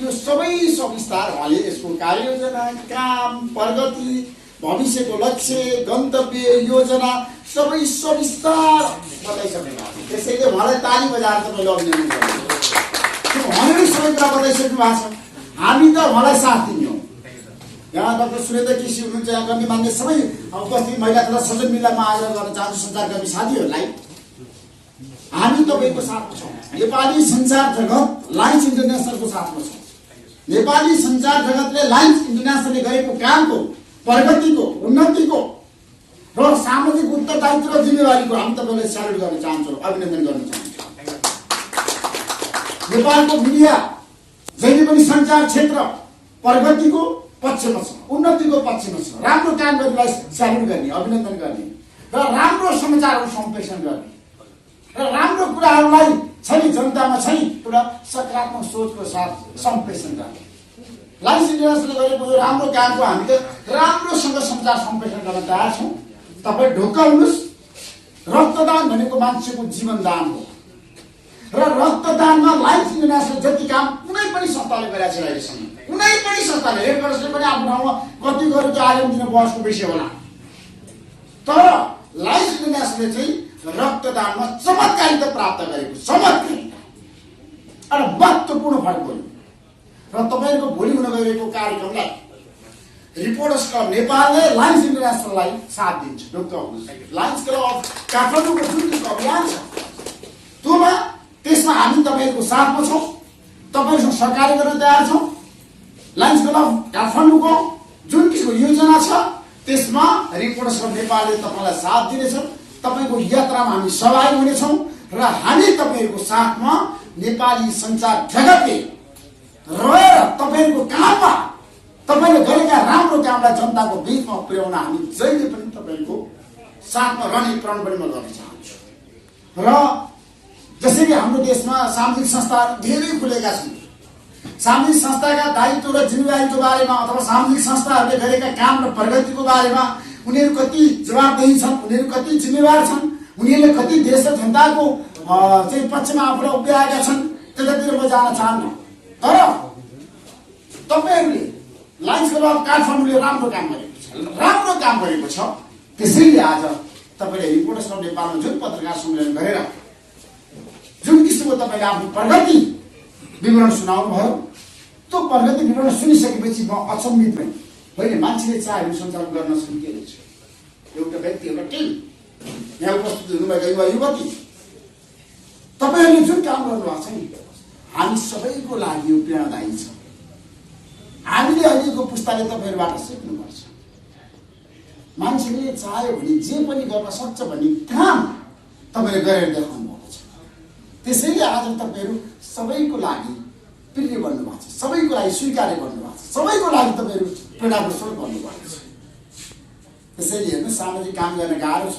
यो सबै सविस्तार उहाँले यसको कार्ययोजना, काम, प्रगति, भविष्यको लक्ष्य, गन्तव्य, योजना सबै सविस्तार बताइसक्नु भएको छ। त्यसैले उहाँलाई ताली बजाएर तपाईँले अभिनन्दन गर्नु। उहाँले सबै कुरा बताइसक्नु भएको छ। हामी त उहाँलाई साथ दिने हो। यहाँ डाक्टर सुरेन्द्र केसी हुनुहुन्छ, यहाँ गण्यमान्य सबै उपस्थित महिला तथा सजन मिलनमा आग्रह गर्न चाहन्छु सञ्चारकर्मी साथीहरूलाई, हामी तपाईँको साथमा छौँ। नेपाली सञ्चार जगत लायन्स इन्टरनेसनलको साथमा छ। नेपाली सञ्चार जगतले लायन्स इन्टरनेसनलले गरेको कामको, प्रगतिको, उन्नतिको र सामाजिक उत्तरदायित्व र जिम्मेवारीको हामी तपाईँलाई स्यालुट गर्न चाहन्छौँ, अभिनन्दन गर्न चाहन्छौँ। नेपालको मिडिया जहिले पनि सञ्चार क्षेत्र प्रगतिको पक्षमा छ, उन्नतिको पक्षमा छ, राम्रो काम गर्नेलाई स्यालुट गर्ने, अभिनन्दन गर्ने र राम्रो समाचारहरू सम्प्रेषण गर्ने र राम्रो कुराहरूलाई छ नि जनतामा छ नि एउटा सकारात्मक सोचको साथ सम्प्रेषण गर्ने। लाइन्स इन्टरनेसनलले गरेको यो राम्रो कामको हामीले राम्रोसँग समाचार सम्प्रेषण गर्न तयार छौँ। तपाईँ ढुक्क हुनुहोस्। रक्तदान भनेको मान्छेको जीवनदान हो र रक्तदानमा लाइन्स इन्टरनेसनल जति काम कुनै पनि संस्थाले गरेको छैन अहिलेसम्म। कुनै पनि संस्थाले, रेड क्रसले पनि आफ्नो ठाउँमा कति गरेको त्यो आयोजन दिन बहसको विषय होला, तर लाइन्स इन्टरनेसनलले चाहिँ रक्तदानमा चमत्कारिता प्राप्त गरेको, चमत्कारिता एउटा महत्त्वपूर्ण फरक गर्यो र तपाईँहरूको भोलि हुन गइरहेको कार्यक्रमलाई रिपोर्टर्स क्लब नेपालले लाइन्स इन्टरनेसनललाई साथ दिन्छ। ढुक्क हुनुहोस्। लाइन्स क्लब अफ काठमाडौँको जुन किसिमको अभियान छ त्यसमा हामी तपाईँहरूको साथमा छौँ, तपाईँहरूसँग सहकार्य गर्न तयार छौँ। लाइन्स क्लब अफ काठमाडौँको जुन किसिमको योजना छ त्यसमा रिपोर्टर्स क्लब नेपालले तपाईँलाई साथ दिनेछ। तपाईँको यात्रामा हामी सहभागी हुनेछौँ र हामी तपाईँहरूको साथमा नेपाली सञ्चार जगतले रहेर तपाईँहरूको काममा तपाईँले गरेका राम्रो कामलाई जनताको बिचमा पुर्याउन हामी जहिले पनि तपाईँको साथमा रहने प्रण पनि म गर्न चाहन्छु। र जसरी हाम्रो देशमा सामाजिक संस्थाहरू धेरै खुलेका छन्, सामाजिक संस्थाका दायित्व र जिम्मेवारीको बारेमा अथवा सामाजिक संस्थाहरूले गरेका काम र प्रगतिको बारेमा उनीहरू कति जवाबदेही छन्, उनीहरू कति जिम्मेवार छन्, उनीहरूले कति देश र जनताको चाहिँ पक्षमा आफूलाई उभ्याएका छन्, त्यतातिर म जान चाहन्न। तर तपाईँहरूले लाइन्स क्लब अफ काठमाडौँले राम्रो काम गरेको छ। त्यसैले आज तपाईँले रिपोर्टर्स क्लब नेपालमा जुन पत्रकार सम्मेलन गरेर जुन किसिमको तपाईँले आफ्नो प्रगति विवरण सुनाउनु भयो, त्यो प्रगति विवरण सुनिसकेपछि म अचम्मित भएँ। होइन, मान्छेले चाहेको सञ्चालन गर्न सकिएको छ। एउटा व्यक्ति, एउटा टिम, यहाँ उपस्थित हुनुभएका युवा युवती, तपाईँहरूले जुन काम गर्नुभएको छ नि हामी सबैको लागि यो प्रेरणादायी छ। हामीले अहिलेको पुस्ताले तपाईँहरूबाट सिक्नुपर्छ। मान्छेले चाह्यो भने जे पनि गर्न सक्छ भन्ने काम तपाईँले गरेर देखाउनु भएको छ। त्यसैले आज तपाईँहरू सबैको लागि प्रिय बन्नुभएको छ, सबैको लागि स्वीकार्य बन्नुभएको छ, सबैको लागि तपाईँहरू प्रेरणाको स्रोत बन्नुभएको छ। त्यसैले हेर्नु, सामाजिक काम गर्न गाह्रो छ,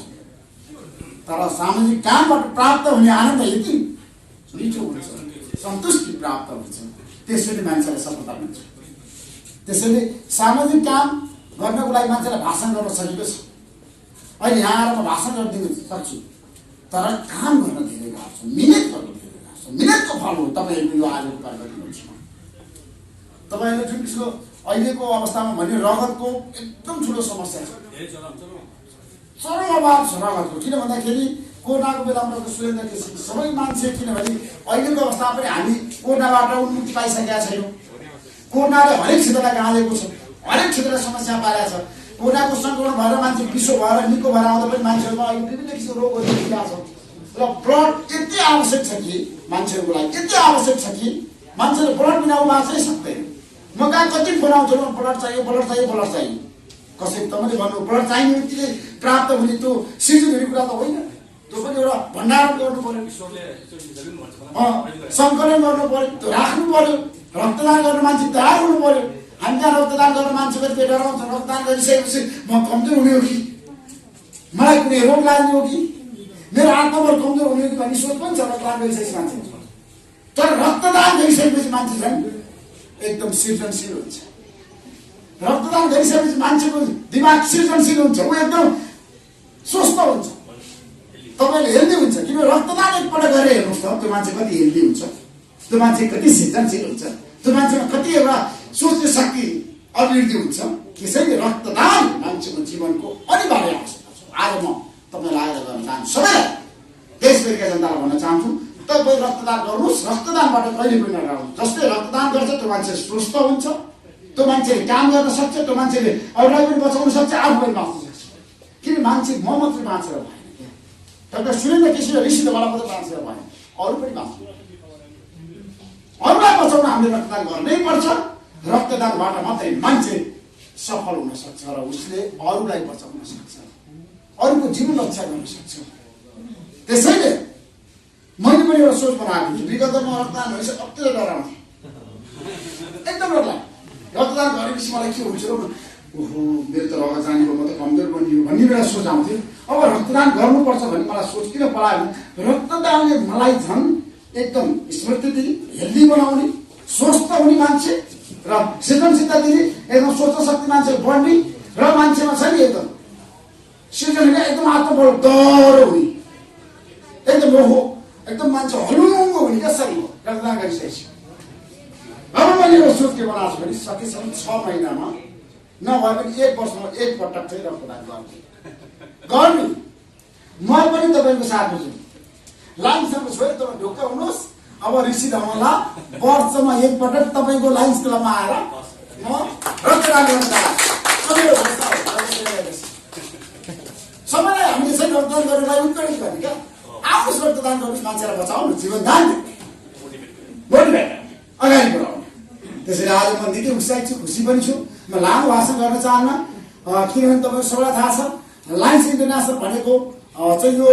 तर सामाजिक कामबाट प्राप्त हुने आनन्द यति मिठो हुन्छ, सन्तुष्टि प्राप्त हुन्छ, त्यसैले मान्छेलाई सफलता मिल्छ। त्यसैले सामाजिक काम गर्नको लागि मान्छेलाई भाषण गर्न सजिलो छ। अहिले यहाँ आएर म भाषण गरिदिन सक्छु, तर काम गर्न धेरै गाह्रो छ, मिहिनेत गर्न धेरै गाह्रो छ। मिहिनेतको फल हो तपाईँहरूको यो आजको कार्यक्रम। तपाईँहरूले जुन किसिमको अहिलेको अवस्थामा भने रगतको एकदम ठुलो समस्या छ, चरम अभाव छ रगतको। किन भन्दाखेरि कोरोनाको बेलामा सुरेन्द्र केसी सबै मान्छे, किनभने अहिलेको अवस्थामा पनि हामी कोरोनाबाट उन्मुक्ति पाइसकेका छैनौँ। कोरोनाले हरेक क्षेत्रलाई गाँलेको छ, हरेक क्षेत्रलाई समस्या पारेको छ। कोरोनाको सङ्क्रमण भएर मान्छे विश्व भएर निको भएर आउँदा पनि मान्छेहरूमा अहिले विभिन्न किसिमको रोगहरू देखिरहेको छ र ब्लड यति आवश्यक छ कि मान्छेहरूको लागि यति आवश्यक छ कि मान्छेले ब्लड बिना बाँच्नै सक्दैन। म कहाँ कति बनाउँछु, ब्लड चाहियो, ब्लड चाहियो, ब्लड चाहियो। कसरी तपाईँले भन्नु ब्लड चाहिने व्यक्तिले प्राप्त हुने त्यो सिजन हुने कुरा त होइन, त्यो पनि एउटा भण्डारण गर्नु पर्यो, सङ्कलन गर्नु पर्यो, त्यो राख्नु पर्यो। रक्तदान गर्ने मान्छे तयार हुनु पर्यो। हामी त्यहाँ रक्तदान गर्ने मान्छेको त्यो डराउँछ, रक्तदान गरिसकेपछि म कमजोर हुने हो कि, मलाई कुनै रोग लाग्ने हो कि, मेरो आत्मबल कमजोर हुने हो कि भन्ने सोच पनि छ रक्तदान गरिसकेपछि मान्छे। तर रक्तदान गरिसकेपछि मान्छे झन् एकदम सृजनशील हुन्छ। रक्तदान गरिसकेपछि मान्छेको दिमाग सृजनशील हुन्छ, ऊ एकदम स्वस्थ हुन्छ, तपाईँले हेल्दी हुन्छ। किनभने रक्तदान एकपल्ट गरेर हेर्नुहोस् त त्यो मान्छे कति हेल्दी हुन्छ, त्यो मान्छे कति सृजनशील हुन्छ, त्यो मान्छेमा कति एउटा सोच्ने शक्ति अभिवृद्धि हुन्छ। त्यसैले रक्तदान मान्छेको जीवनको अनिवार्य आवश्यकता छ। आज म तपाईँलाई आएर गर्न चाहन्छु, सबैलाई देशभरिका जनतालाई भन्न चाहन्छु, तपाईँ रक्तदान गर्नुहोस्। रक्तदानबाट कहिले पनि नडराउनुहोस्। जसले रक्तदान गर्छ त्यो मान्छे स्वस्थ हुन्छ, त्यो मान्छेले काम गर्न सक्छ, त्यो मान्छेले अरूलाई पनि बचाउन सक्छ, आफू पनि बाँच्न सक्छ। किन मान्छे म मात्रै बाँचेर भएन, डाक्टर सुरेन्द्र केसी र ऋषिदेवाला मात्रै बाँचेर भएन, अरू पनि बाँच्नु। अरूलाई बचाउन हामीले रक्तदान गर्नै पर्छ। रक्तदानबाट मात्रै मान्छे सफल हुन सक्छ र उसले अरूलाई बचाउन सक्छ, अरूको जीवन रक्षा गर्न सक्छ। त्यसैले मैले पनि एउटा सोच बनाएको छु। विगतमा रक्तदान भइसक्यो, कति डराउँथेँ, एकदम डर लाग्यो। रक्तदान गरेपछि मलाई के हुन्छ र ओहो मेरो त रगत जानेको म त कमजोर बनियो भन्ने बेला सोच आउँथ्यो। अब रक्तदान गर्नुपर्छ भन्ने मलाई सोच किन पलायो भने रक्तदानले मलाई झन् एकदम स्मृति दिने, हेल्दी बनाउने, स्वस्थ हुने मान्छे र सृजनशीलता दिने, एकदम सोच शक्ति मान्छे बढ्ने र मान्छेमा छ नि एकदम सृजन एकदम आत्मबल डह्रो हुने, एकदम ओहो एकदम मान्छे हलुङ्गो हुने क्या सरी रक्तदान गरिसकेपछि। अब मैले यो सोच के बनाएको छु भने सकेसम्म 6 महिनामा नभए पनि 1 वर्षमा एक पटक चाहिँ रक्तदान गर्ने। म पनि तपाईँको साथमा छु। लाइन्समा छोडेर तपाईँ ढुक्क हुनुहोस्। अब ऋषि धमला वर्षमा एक पटक तपाईँको लाइन्स क्लबमा आएर म रक्तदान गर्न चाहन्छु। सबैलाई हामीले चाहिँ रक्तदान गर्नलाई उत्प्रेरित गर्ने क्या। आउनुहोस् रक्तदान गर्नुहोस्, मान्छेलाई बचाउनु, जीवन दान मोटिभेट अगाडि बढाउनु। त्यसैले आज म निकै उत्साहित छु, खुसी पनि छु। म लामो भाषण गर्न चाहन्न किनभने तपाईँको सबैलाई थाहा छ लायन्स इन्टरनेसनल भनेको चाहिँ यो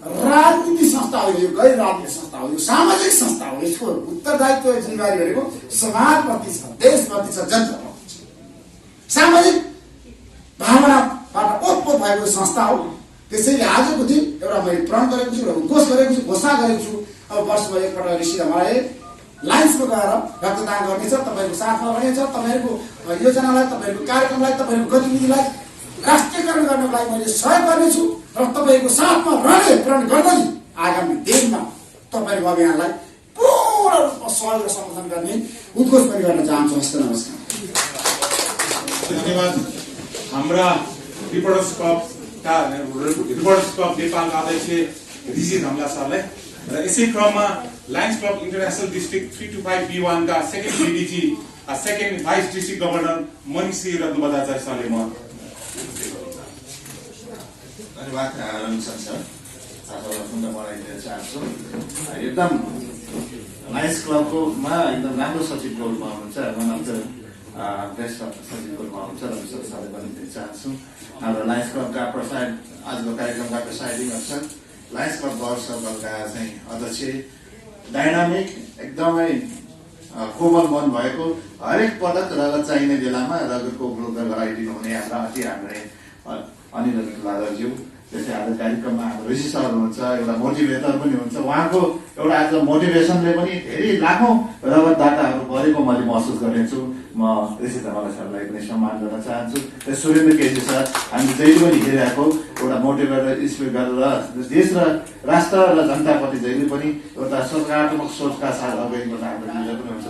राजनीतिक संस्था हो, यो गैर राजनीतिक संस्था हो, यो सामाजिक संस्था हो। यसको उत्तरदायित्व जिम्मेवारी भनेको समाजप्रति छ, देशप्रति छ, जनताप्रति छ। सामाजिक भावनाबाट ओतप्रोत भएको संस्था हो। त्यसैले आजको दिन एउटा मैले प्रण गरेको छु, उद्घोष गरेको छु, घोषणा गरेको छु। अब वर्षमा एकपल्ट ऋषि धमलाले लाइन्समा गएर रक्तदान गर्नेछ। तपाईँको साथमा रहेछ। तपाईँहरूको योजनालाई, तपाईँहरूको कार्यक्रमलाई, तपाईँहरूको गतिविधिलाई राष्ट्रियकरण गर्नको लागि मैले सहयोग गर्नेछु र तपाईँको साथमा रहने प्रण गर्दै आगामी दिनमा तपाईँको अभियानलाई पूर्ण रूपमा सहयोग र समर्थन गर्ने उद्घोष पनि गर्न चाहन्छु। हस्त नमस्कार। धन्यवाद। हाम्रा रिपोर्टर्स क्लब नेपालका अध्यक्ष ऋषि धमला सरलाई र यसै क्रममा Lions club international district 325B1 का second DDG second vice district governor Manishri Ratnabajracharya सरले म धन्यवाद रविशंकर सर। सबैभन्दा मलाई दिन चाहन्छु एकदम लायन्स क्लबको एकदम राम्रो सचिवको रूपमा हुनुहुन्छ, वान अफ द बेस्ट सचिवको रूपमा हुनुहुन्छ रविशंकर सरले पनि दिन चाहन्छु। हाम्रो लायन्स क्लबका आजको कार्यक्रमका प्रिसाइडिङ अफिसर, लायन्स क्लब गौर सर्कलका चाहिँ अध्यक्ष, डाइनामिक एकदमै कोमल मन भएको, हरेक पटक रगत चाहिने बेलामा रगतको उपलब्ध गराइदिनु हुने हाम्रा अति हाम्रै अनिल लादरज्यू। त्यसै आज कार्यक्रममा हाम्रो ऋषि सर हुनुहुन्छ, एउटा मोटिभेटर पनि हुन्छ। उहाँको एउटा आज मोटिभेसनले पनि धेरै लाखौँ रगतदाताहरू बढेको मैले महसुस गरेछु। म ऋषि धमला सरलाई पनि सम्मान गर्न चाहन्छु। सुरेन्द्र केसी सर, हामी जहिले पनि हेरिरहेको एउटा मोटिभेटर स्पिक गरेर देश र राष्ट्र र जनताप्रति जहिले पनि एउटा सकारात्मक सोचका साथ अगाडि बढ्न हाम्रो लिडर पनि हुन्छ।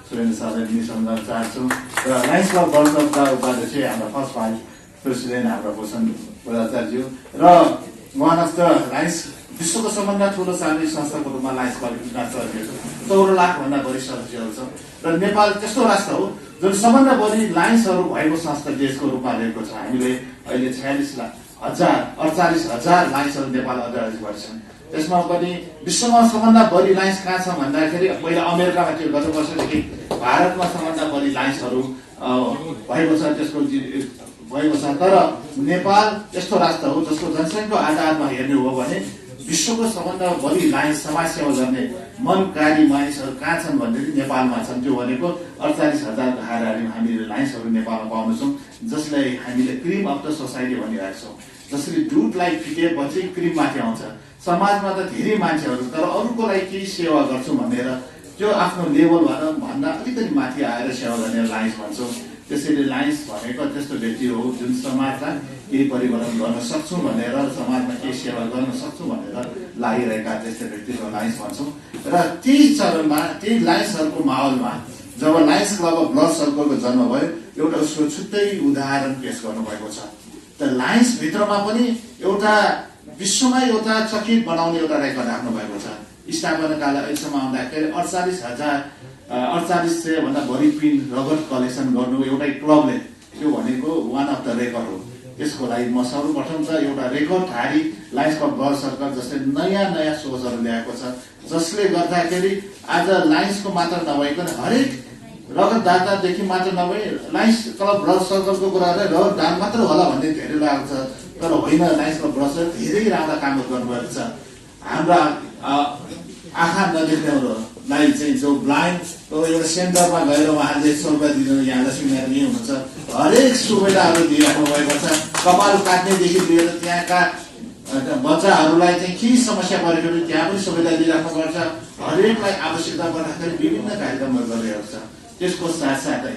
सुरेन्द्र सरलाई पनि सम्मान गर्न चाहन्छु। र लायन्स क्लब गौरवका उपाध्यक्ष हाम्रो फर्स्ट भाइस प्रेसिडेन्ट हाम्रो भूषण बजाचार्यज्यू र वान अफ द लायन्स विश्वको सबभन्दा ठुलो सामाजिक संस्थाको रूपमा लायन्स क्लब इन्टरनेसनल 14 लाखभन्दा बढी सदस्यहरू छन् र नेपाल त्यस्तो राष्ट्र हो जुन सबभन्दा बढी लायन्सहरू भएको संस्था देशको रूपमा रहेको छ। हामीले अहिले 48,000 लायन्सहरू नेपाल अदालत गर्छन्। त्यसमा पनि विश्वमा सबभन्दा बढी लायन्स कहाँ छ भन्दाखेरि पहिला अमेरिकामा थियो, गत वर्षदेखि भारतमा सबभन्दा बढी लायन्सहरू भएको छ, त्यसको भएको छ। तर नेपाल यस्तो राष्ट्र हो जसको जनसङ्ख्याको आधारमा हेर्ने हो भने विश्वको सबभन्दा बढी लायन्स समाजसेवा गर्ने मनकारी मानिसहरू कहाँ छन् भनेदेखि नेपालमा छन्। त्यो भनेको 48,000 हाराहारी हामीले लायन्सहरू नेपालमा पाउनेछौँ, जसलाई हामीले क्रिम अफ द सोसाइटी भनिरहेको छौँ। जसरी दुधलाई फिटेपछि क्रिम माथि आउँछ। समाजमा त धेरै मान्छेहरू तर अरूको लागि केही सेवा गर्छौँ भनेर त्यो आफ्नो लेभलबाट भन्दा अलिकति माथि आएर सेवा गर्ने लायन्स भन्छौँ। त्यसैले लायन्स भनेको त्यस्तो व्यक्ति हो जुन समाजमा केही परिवर्तन गर्न सक्छौँ भनेर, समाजमा केही सेवा गर्न सक्छौँ भनेर लागिरहेका त्यस्तो व्यक्तिको लायन्स भन्छौँ। र त्यही चरणमा त्यही लायन्सहरूको माहौलमा जब लायन्स क्लब अफ ब्लड सर्कलको जन्म भयो, एउटा उसको छुट्टै उदाहरण पेश गर्नुभएको छ। त लायन्स भित्रमा पनि एउटा विश्वमा एउटा चकित बनाउने एउटा रेकर्ड राख्नु भएको छ। स्थापना काल अहिलेसम्म आउँदाखेरि 48,000 भन्दा बढी पिन रगत कलेक्सन गर्नु एउटै क्लबले, त्यो भनेको वान अफ द रेकर्ड हो। यसको लागि म सर्वप्रथम त एउटा रेकर्डधारी लायन्स क्लब ब्लड सर्कल जसले नयाँ सोचहरू ल्याएको छ, जसले गर्दाखेरि आज लायन्सको मात्र नभइकन हरेक रगतदातादेखि मात्र नभई लायन्स क्लब ब्लड सर्कलको कुराले रगत दान मात्र होला भन्ने धेरै लागेको छ। तर होइन, लायन्स क्लब ब्लड सर्कल धेरै राम्रा कामहरू गर्नुभएको छ। हाम्रा आँखा लाई चाहिँ जो ब्लाइन्ड एउटा सेन्टरमा गएर उहाँले 100 रुपियाँ दिनु यहाँ लक्ष्मीनारायण यहीँ हुनुहुन्छ हरेक सुविधाहरू दिइराख्नु भएको छ कपाल काट्नेदेखि लिएर त्यहाँका बच्चाहरूलाई चाहिँ के समस्या परेको पनि त्यहाँ पनि सुविधा दिइराख्नु पर्छ हरेकलाई आवश्यकता पर्दाखेरि विभिन्न कार्यक्रमहरू गरिरहेको छ त्यसको साथसाथै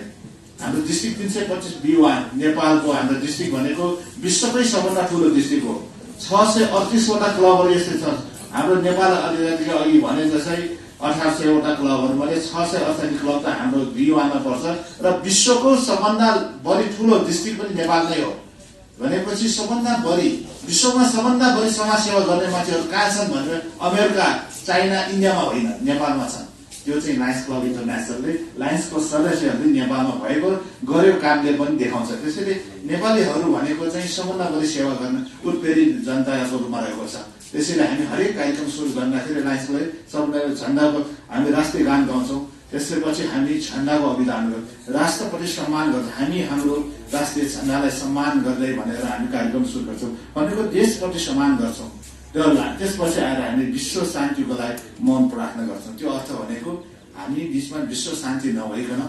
हाम्रो डिस्ट्रिक्ट 325 B1 नेपालको हाम्रो डिस्ट्रिक्ट भनेको विश्वकै सबभन्दा ठुलो डिस्ट्रिक्ट हो 638 वटा क्लबहरू यस्तै छ हाम्रो नेपाल अधिराज्यले अघि भने जसै 1800 वटा क्लबहरू भने 688 क्लब त हाम्रो B1 मा पर्छ र विश्वको सबभन्दा बढी ठुलो डिस्ट्रिक्ट पनि नेपाल नै हो भनेपछि सबभन्दा बढी विश्वमा सबभन्दा बढी समाज सेवा गर्ने मान्छेहरू कहाँ छन् भने अमेरिका चाइना इन्डियामा होइन नेपालमा छन् त्यो चाहिँ लायन्स क्लब इन्टरनेसनलले लायन्सको सदस्यहरूले नेपालमा भएको गरेको कामले पनि देखाउँछ त्यसैले नेपालीहरू भनेको चाहिँ सबभन्दा बढी सेवा गर्न उत्प्रेरित जनताको रूपमा रहेको छ त्यसैले हामी हरेक कार्यक्रम सुरु गर्दाखेरि लायन्सले सबभन्दा झन्डाको हामी राष्ट्रिय गान गाउँछौँ त्यसपछि हामी झन्डाको अभिधान राष्ट्रपति सम्मान गर्छ हामी हाम्रो राष्ट्रिय झन्डालाई सम्मान गर्दै भनेर हामी कार्यक्रम सुरु गर्छौँ भनेको देशप्रति सम्मान गर्छौँ त्यसपछि आएर हामी विश्व शान्तिको लागि मौन प्रार्थना गर्छौँ त्यो अर्थ भनेको हामी बिचमा विश्व शान्ति नभइकन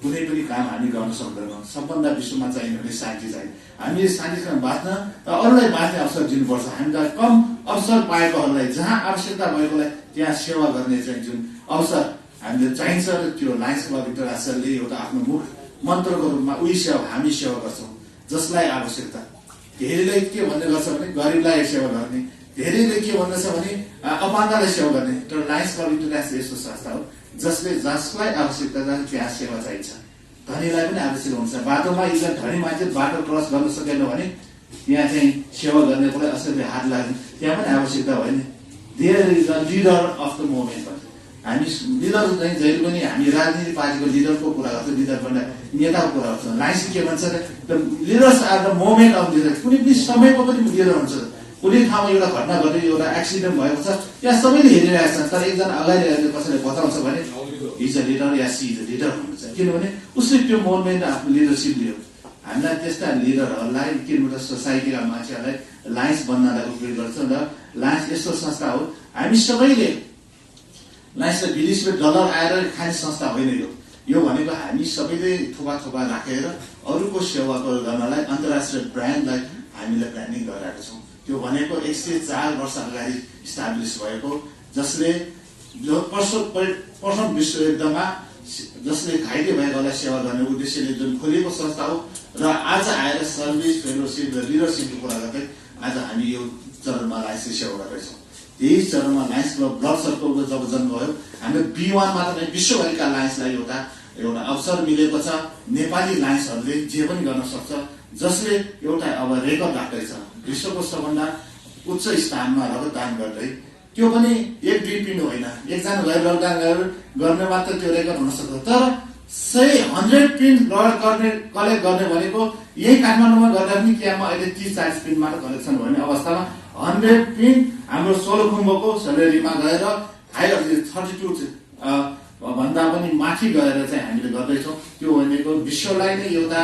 कुनै पनि काम हामी गर्न सक्दैनौँ सबभन्दा विश्वमा चाहिने भने शान्ति चाहियो हामीले शान्तिसँग बाँच्न र अरूलाई बाँच्ने अवसर दिनुपर्छ हामीलाई कम अवसर पाएकोहरूलाई जहाँ आवश्यकता भएकोलाई त्यहाँ सेवा गर्ने चाहिँ जुन अवसर हामीले चाहिन्छ र त्यो लायन्स क्लब इन्टरनेसनलले एउटा आफ्नो मुख मन्त्रको रूपमा उही सेवा हामी सेवा गर्छौँ जसलाई आवश्यकता धेरैलाई के भन्ने गर्छ भने गरिबलाई सेवा गर्ने धेरैले के भन्दछ भने अपाङ्गलाई सेवा गर्ने तर लायन्स क्लब इन्टरनेसनल यस्तो संस्था हो जसलाई आवश्यकता छ त्यहाँ सेवा चाहिन्छ धनीलाई पनि आवश्यक हुन्छ बाटोमा एकजना धनी मान्छे बाटो क्रस गर्न सकेन भने त्यहाँ चाहिँ सेवा गर्नेकोलाई असरले हात लाग्ने त्यहाँ पनि आवश्यकता होइन there is the leader of the moment हामी लिडर चाहिँ जहिले पनि हामी राजनीतिक पार्टीको लिडरको कुरा गर्छौँ लिडर भन्दा नेताको कुरा गर्छौँ लायन्स के भन्छ the leaders are the moment of leader कुनै पनि समयको पनि लिडर हुन्छ कुनै ठाउँमा एउटा घटना घट्यो एउटा एक्सिडेन्ट भएको छ त्यहाँ सबैले हेरिरहेको छ तर एकजना अगाडि आएर कसैले बताउँछ भने हिज अ लिडर या सी इज अ लिडर हुन्छ किनभने उसले त्यो मोमेन्ट आफ्नो लिडरसिप लियो हामीलाई त्यस्ता लिडरहरूलाई किनभने सोसाइटीका मान्छेहरूलाई लायन्स बन्नलाई उपयोग गर्छ र लायन्स यस्तो संस्था हो हामी सबैले लायन्सले विदेशमा डलर आएर खाने संस्था होइन यो भनेको हामी सबैले थोपा थोपा राखेर अरूको सेवा गर्नलाई अन्तर्राष्ट्रिय ब्रान्डलाई हामीले ब्रान्डिङ गरिरहेका छौँ त्यो भनेको 104 वर्ष अगाडि इस्टाब्लिस भएको जसले प्रथम विश्वयुद्धमा जसले घाइते भएकोलाई सेवा गर्ने उद्देश्यले जुन खोलिएको संस्था हो र आज आएर सर्भिस फेलोसिप र लिडरसिपको कुरा गर्दै आज हामी यो चरणमा लायन्सले सेवा गर्दैछौँ यही चरणमा लायन्स क्लब ब्लड सर्कलको जब जन्म भयो हाम्रो B1 मात्र नै विश्वभरिका लायन्सलाई एउटा अवसर मिलेको छ नेपाली लायन्सहरूले जे पनि गर्न सक्छ जसले एउटा अब रेकर्ड राख्दैछ विश्वको सबभन्दा उच्च स्थानमा रक्तदान गर्दै त्यो पनि 1-2 पिन होइन एकजना गएर रक्तदान गर्ने मात्र त्यो रेकर्ड हुन सक्छ तर 100 पिन ब्लड कलेक्ट गर्ने भनेको यही काठमाडौँमा गर्दा पनि क्यामा अहिले 30-40 पिन मात्र कलेक्सन भन्ने अवस्थामा 100 पिन हाम्रो सोलुखुम्बुको सलेरीमा गएर हाई 32 भन्दा पनि माथि गएर चाहिँ हामीले गर्दैछौँ त्यो भनेको विश्वलाई नै एउटा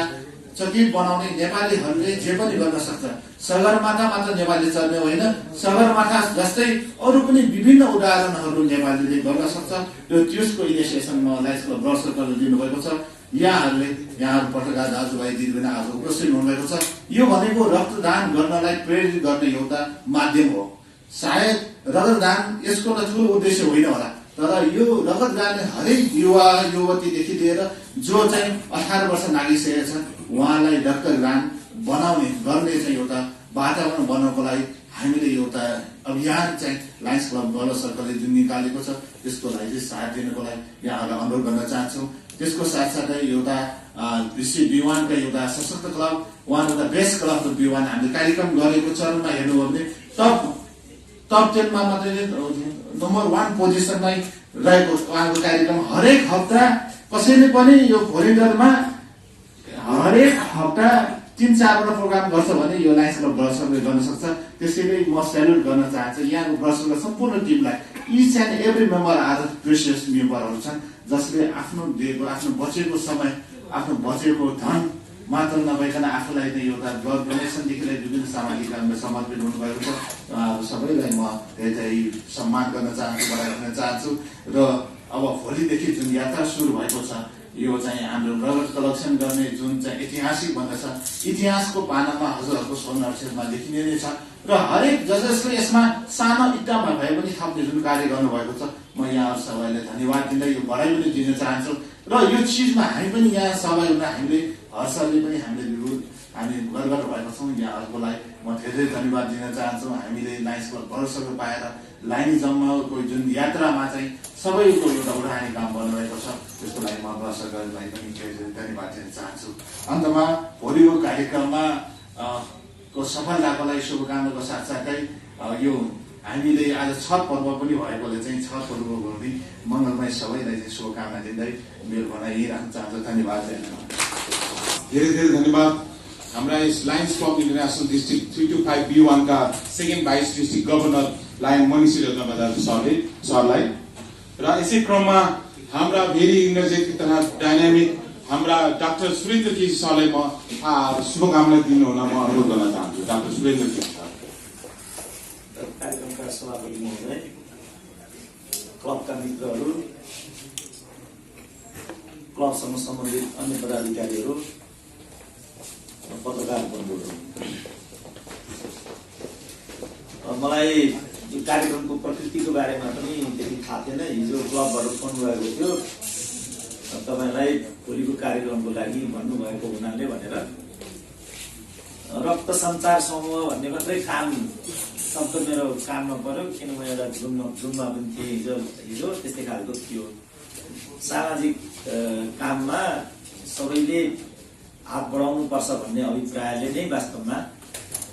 चकित बनाउने नेपालीहरूले जे पनि गर्न सक्छ सगरमाथा मात्र नेपाली चल्ने होइन सगरमाथा जस्तै अरू पनि विभिन्न उदाहरणहरू नेपालीले गर्न सक्छ र त्यसको इनिसिएसनमा लायन्सको ब्लड सर्कलले दिनुभएको छ यहाँहरूले पत्रकार दाजुभाइ दिदीबहिनी आज उपस्थित हुनुभएको छ यो भनेको रक्तदान गर्नलाई प्रेरित गर्ने एउटा माध्यम हो सायद रक्तदान यसको त ठुलो उद्देश्य होइन होला तर यो रक्तदान हरेक युवा युवतीदेखि लिएर जो चाहिँ 18 वर्ष नागिसकेका छन् उहाँलाई रक्तदान बनाउने गर्ने चाहिँ एउटा वातावरण बनाउनको लागि हामीले एउटा अभियान चाहिँ लायन्स क्लब ब्लड सर्कलले जुन निकालेको छ त्यसको लागि साथ दिनको लागि यहाँहरूलाई अनुरोध गर्न चाहन्छौँ त्यसको साथसाथै एउटा B1 का एउटा सशक्त club one of the best club of B1 हामीले कार्यक्रम गरेको चरणमा हेर्नुभयो भने टप 10 मा मात्रै नम्बर 1 पोजिसनमै रहेको उहाँको कार्यक्रम हरेक हप्ता कसैले पनि यो भोलिन्टरमा हरेक हप्ता 3-4 वटा प्रोग्राम गर्छ भने यो लायन्स क्लब ब्लड सर्कलले गर्न सक्छ त्यसैले म स्याल्युट गर्न चाहन्छु यहाँको ब्लड सर्कल सम्पूर्ण टिमलाई each and every member are precious मेम्बरहरू छन् जसले आफ्नो दिएको आफ्नो बचेको समय आफ्नो बचेको धन मात्र नभइकन आफूलाई नै एउटा ब्लड डोनेसनदेखि लिएर विभिन्न सामाजिक काममा समर्पित हुनुभएको छ सबैलाई म धेरै सम्मान गर्न चाहन्छु बधाई दिन चाहन्छु र अब भोलिदेखि जुन यात्रा सुरु भएको छ यो चाहिँ हाम्रो रगत कलेक्सन गर्ने जुन चाहिँ ऐतिहासिक भन्दछ इतिहासको पानामा हजुरहरूको स्वर्ण अक्षरमा लेखिने नै छ र हरेक जसले यसमा सानो इट्टामा भए पनि थप्ने जुन कार्य गर्नुभएको छ म यहाँ सबैलाई धन्यवाद दिँदै यो बढाइ पनि दिन चाहन्छु र यो चिजमा हामी पनि यहाँ सहभागी हामीले हर्षले पनि हामी गर्व भएको छौँ यहाँहरूलाई म धेरै धन्यवाद दिन चाहन्छु हामीले लायन्स क्लब भरोसाको पाएर लाइनिजमको जुन यात्रामा चाहिँ सबैको एउटा उडाने काम गर्नुभएको छ त्यसको लागि म दर्शकहरूलाई पनि धेरै धन्यवाद दिन चाहन्छु। अन्तमा भोलिको कार्यक्रममा को सफलताको लागि शुभकामनाको साथसाथै यो हामीले आज छठ पर्व पनि भएकोले चाहिँ छठ पर्वको पनि मङ्गलमय सबैलाई चाहिँ शुभकामना दिँदै मेरो भनाइ यही राख्न चाहन्छु। धन्यवाद। धेरै धेरै धन्यवाद हाम्रा यस lions club international district 325 B1 का second vice district governor lion Manishi Ratnabazar सरलाई र यसै क्रममा हाम्रा भेरी इनर्जेटिक तथा डाइनामिक हाम्रा डाक्टर सुरेन्द्र केसी सरलाई म शुभकामना दिनुहुन म अनुरोध गर्न चाहन्छु। Doctor Surendra KC sir. कार्यक्रमका सभापति महोदय, क्लबका मित्रहरू, क्लबसँग सम्बन्धित अन्य पदाधिकारीहरू, पत्रकार बन्धुहरू, मलाई यो कार्यक्रमको प्रकृतिको बारेमा पनि त्यति थाहा थिएन। हिजो क्लबबाट फोन गएको थियो तपाईँलाई भोलिको कार्यक्रमको लागि भन्नुभएको हुनाले भनेर रक्त सञ्चार समूह भन्ने मात्रै काम शब्द मेरो कानमा पर्यो, किन म एउटा जुममा पनि थिएँ हिजो त्यस्तै खालको थियो। सामाजिक काममा सबैले हात बढाउनुपर्छ भन्ने अभिप्रायले नै वास्तवमा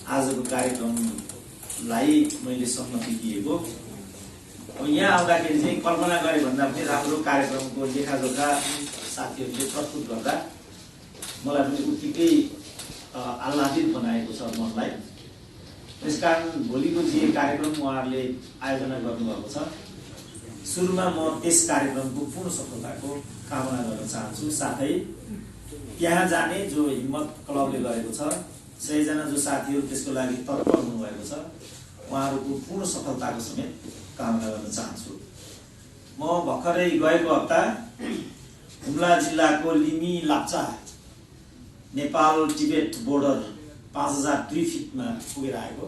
आजको कार्यक्रमलाई मैले सम्मति दिएको। अब यहाँ आउँदाखेरि चाहिँ कल्पना गरे भन्दा पनि राम्रो कार्यक्रमको लेखाजोखा साथीहरूले प्रस्तुत गर्दा मलाई पनि उत्तिकै आह्लादित बनाएको छ मनलाई। त्यसकारण भोलिको जे कार्यक्रम उहाँहरूले आयोजना गर्नुभएको छ सुरुमा म त्यस कार्यक्रमको पूर्ण सफलताको कामना गर्न चाहन्छु। साथै त्यहाँ जाने जो हिम्मत क्लबले गरेको छ 100 जना जो साथीहरू त्यसको लागि तत्पर हुनुभएको छ उहाँहरूको पूर्ण सफलताको समेत कामना गर्न चाहन्छु। म भर्खरै गएको हप्ता हुम्ला जिल्लाको लिमी लाप्चा नेपाल टिबेट बोर्डर 5002 फिटमा पुगेर आएको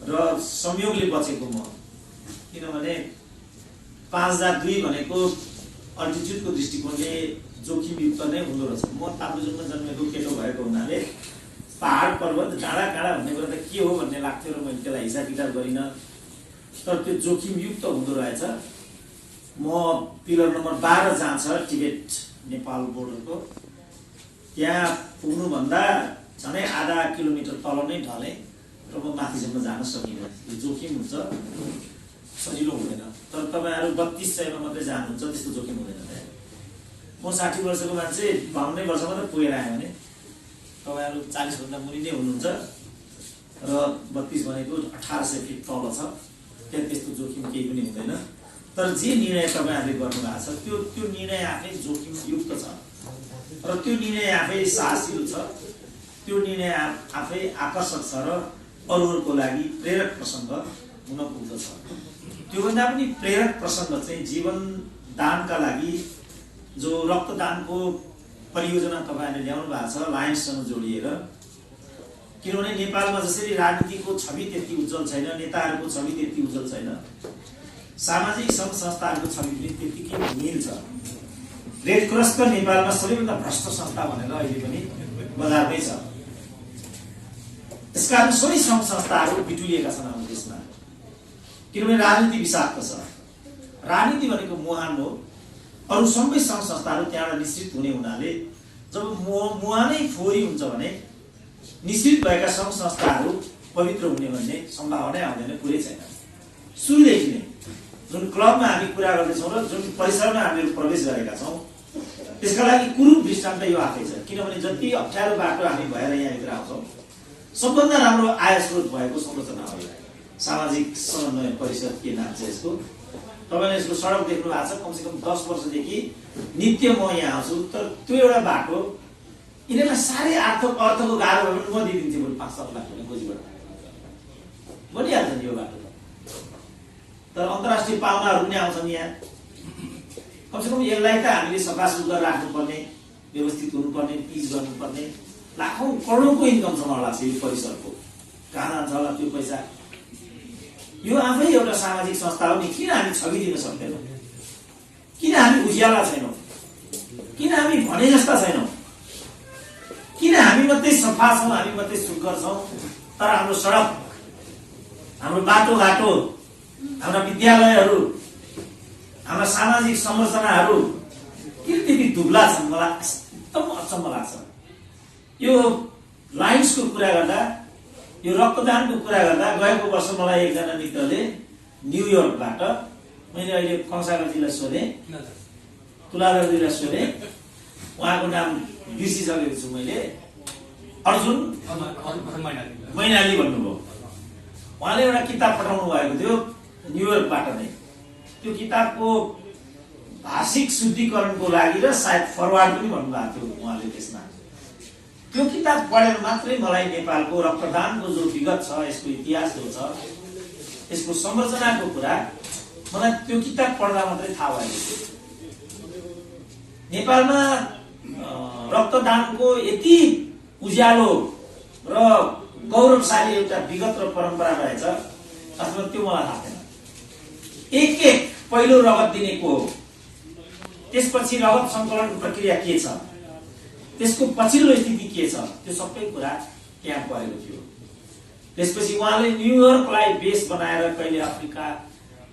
र संयोगले बचेको म, किनभने 5002 भनेको अल्टिट्युडको दृष्टिकोणले जोखिमयुक्त नै हुँदो रहेछ। म ताप्लेजुङमा जन्मेको केटो भएको हुनाले पहाड पर्वत डाँडा काँडा भन्ने कुरा त के हो भन्ने लाग्थ्यो र मैले त्यसलाई हिसाब किताब गरिनँ, तर त्यो जोखिमयुक्त हुँदो रहेछ। म पिलर नम्बर 12 जहाँ छ टिबेट नेपाल बोर्डरको त्यहाँ पुग्नुभन्दा झनै आधा किलोमिटर तल नै ढलेँ र म माथिसम्म जान सकिनँ। यो जोखिम हुन्छ, सजिलो हुँदैन। तर तपाईँहरू 32 सयमा मात्रै जानुहुन्छ त्यस्तो जोखिम हुँदैन। म 60 वर्षको मान्छे 52 वर्ष मात्रै पुगेर आएँ भने तपाईँहरू 40 भन्दा मुनि नै हुनुहुन्छ र 32 भनेको 1800 फिट तल छ, त्यहाँ त्यस्तो जोखिम केही पनि हुँदैन। तर जे निर्णय तपाईँहरूले गर्नुभएको छ त्यो निर्णय आफै जोखिमयुक्त छ र त्यो निर्णय आफै साहसिलो छ, त्यो निर्णय आफै आकर्षक छ र अरूहरूको लागि प्रेरक प्रसङ्ग हुन पुग्दछ। त्योभन्दा पनि प्रेरक प्रसङ्ग चाहिँ जीवन दानका लागि जो रक्तदानको परियोजना तपाईँहरूले ल्याउनु भएको छ लायन्ससँग जोडिएर। किनभने नेपालमा जसरी राजनीतिको छवि त्यति उज्जवल छैन, नेताहरूको छवि त्यति उज्जवल छैन, सामाजिक सङ्घ संस्थाहरूको छवि पनि त्यतिकै नील छ। रेड क्रस त नेपालमा सबैभन्दा भ्रष्ट संस्था भनेर अहिले पनि बजारमै छ। त्यसकारण सबै सङ्घ संस्थाहरू बिटुलिएका छन् हाम्रो देशमा, किनभने राजनीति विषाक्त छ। राजनीति भनेको मुहान हो, अरू सबै सङ्घ संस्थाहरू त्यहाँबाट निश्चित हुने हुनाले जब मुहानै फोहोरी हुन्छ भने निश्चित भएका सङ्घ संस्थाहरू पवित्र हुने भन्ने सम्भावना आउँदैन, कुरै छैन। सुरुदेखि नै जुन क्लबमा हामी कुरा गर्दैछौँ र जुन परिसरमा हामीहरू प्रवेश गरेका छौँ त्यसका लागि कुरूप दृष्टान्त यो आफै छ। किनभने जति अप्ठ्यारो बाटो हामी भएर यहाँभित्र आउँछौँ सबभन्दा राम्रो आय स्रोत भएको संरचना हो। सामाजिक समन्वय परिषद के नाम छ यसको, तपाईँले यसको सडक देख्नु भएको छ। कमसेकम 10 वर्षदेखि नित्य म यहाँ आउँछु, तर त्यो एउटा बाटो यिनीहरूलाई साह्रै अर्थको गाह्रो भयो भने म दिइदिन्छु बरु 5-7 लाख रुपियाँ खोजीबाट बनिहाल्छ नि यो बाटो। तर अन्तर्राष्ट्रिय पाहुनाहरू पनि आउँछन् यहाँ, कमसेकम यसलाई त हामीले सफा सुग्घर राख्नुपर्ने, व्यवस्थित हुनुपर्ने, पिच गर्नुपर्ने। लाखौं करोडौंको इन्कम छ मलाई लाग्छ यो परिसरको। कहाँ जान्छ होला त्यो पैसा? यो आफै एउटा सामाजिक संस्था हो नि, किन हामी छगिदिन सक्दैनौँ? किन हामी उज्याला छैनौँ? किन हामी भने जस्ता छैनौँ? किन हामी मात्रै सफा छौँ, हामी मात्रै सुग्घर छौँ, तर हाम्रो सडक, हाम्रो बाटोघाटो, हाम्रा विद्यालयहरू, हाम्रा सामाजिक संरचनाहरू किन त्यति दुब्ला छन्? मलाई एकदम अचम्म लाग्छ। यो लाइन्सको कुरा गर्दा, यो रक्तदानको कुरा गर्दा गएको वर्ष मलाई एकजना मित्रले न्युयोर्कबाट, मैले अहिले कंसागरजीलाई सोधेँ, तुलाधरजीलाई सोधेँ, उहाँको नाम बिर्सिसकेको छु मैले, अर्जुन मैनाली भन्नुभयो। उहाँले एउटा किताब पठाउनु भएको थियो न्युयोर्कबाट नै। त्यो किताबको भाषिक शुद्धिकरणको लागि र सायद फरवार्ड पनि भन्नुभएको थियो उहाँले त्यसमा। त्यो किताब पढेर मात्रै मलाई नेपालको रक्तदानको जो विगत छ, यसको इतिहास जो छ, यसको संरचनाको कुरा मलाई त्यो किताब पढ्दा मात्रै थाहा भएको थियो। नेपालमा रक्तदानको यति उज्यालो र गौरवशाली एउटा विगत र परम्परा रहेछ, अथवा त्यो मलाई थाहा थिएन। एक पहिलो रगत दिने को हो, त्यसपछि रगत सङ्कलन प्रक्रिया के छ, त्यसको पछिल्लो स्थिति के छ, त्यो सबै कुरा त्यहाँ परेको थियो। त्यसपछि उहाँले न्युयोर्कलाई बेस बनाएर कहिले अफ्रिका,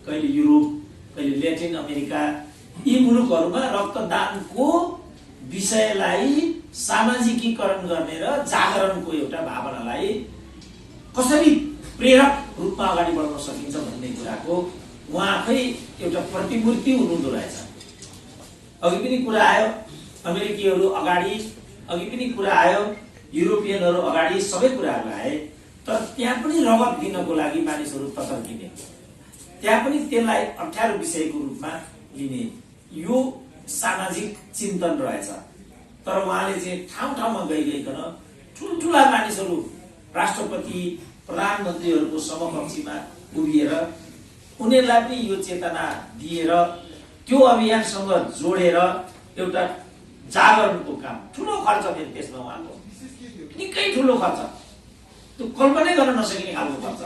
कहिले युरोप, कहिले ल्याटिन अमेरिका, यी मुलुकहरूमा रक्तदानको विषयलाई सामाजिकीकरण गर्ने र जागरणको एउटा भावनालाई कसरी प्रेरक रूपमा अगाडि बढाउन सकिन्छ भन्ने कुराको उहाँ आफै एउटा प्रतिमूर्ति हुनुहुँदो रहेछ। अघि पनि कुरा आयो अमेरिकीहरू अगाडि, अघि पनि कुरा आयो युरोपियनहरू अगाडि, सबै कुराहरू आए, तर त्यहाँ पनि रगत दिनको लागि मानिसहरू ततर्किने, त्यहाँ पनि त्यसलाई अप्ठ्यारो विषयको रूपमा लिने यो सामाजिक चिन्तन रहेछ। तर उहाँले चाहिँ ठाउँ ठाउँमा गइकन ठुल्ठुला मानिसहरू, राष्ट्रपति, प्रधानमन्त्रीहरूको समकक्षीमा उभिएर उनीहरूलाई पनि यो चेतना दिएर त्यो अभियानसँग जोडेर एउटा जागरणको काम, ठुलो खर्च फेरि त्यसमा उहाँको, निकै ठुलो खर्च, त्यो कल्पनै गर्न नसकिने खालको खर्च,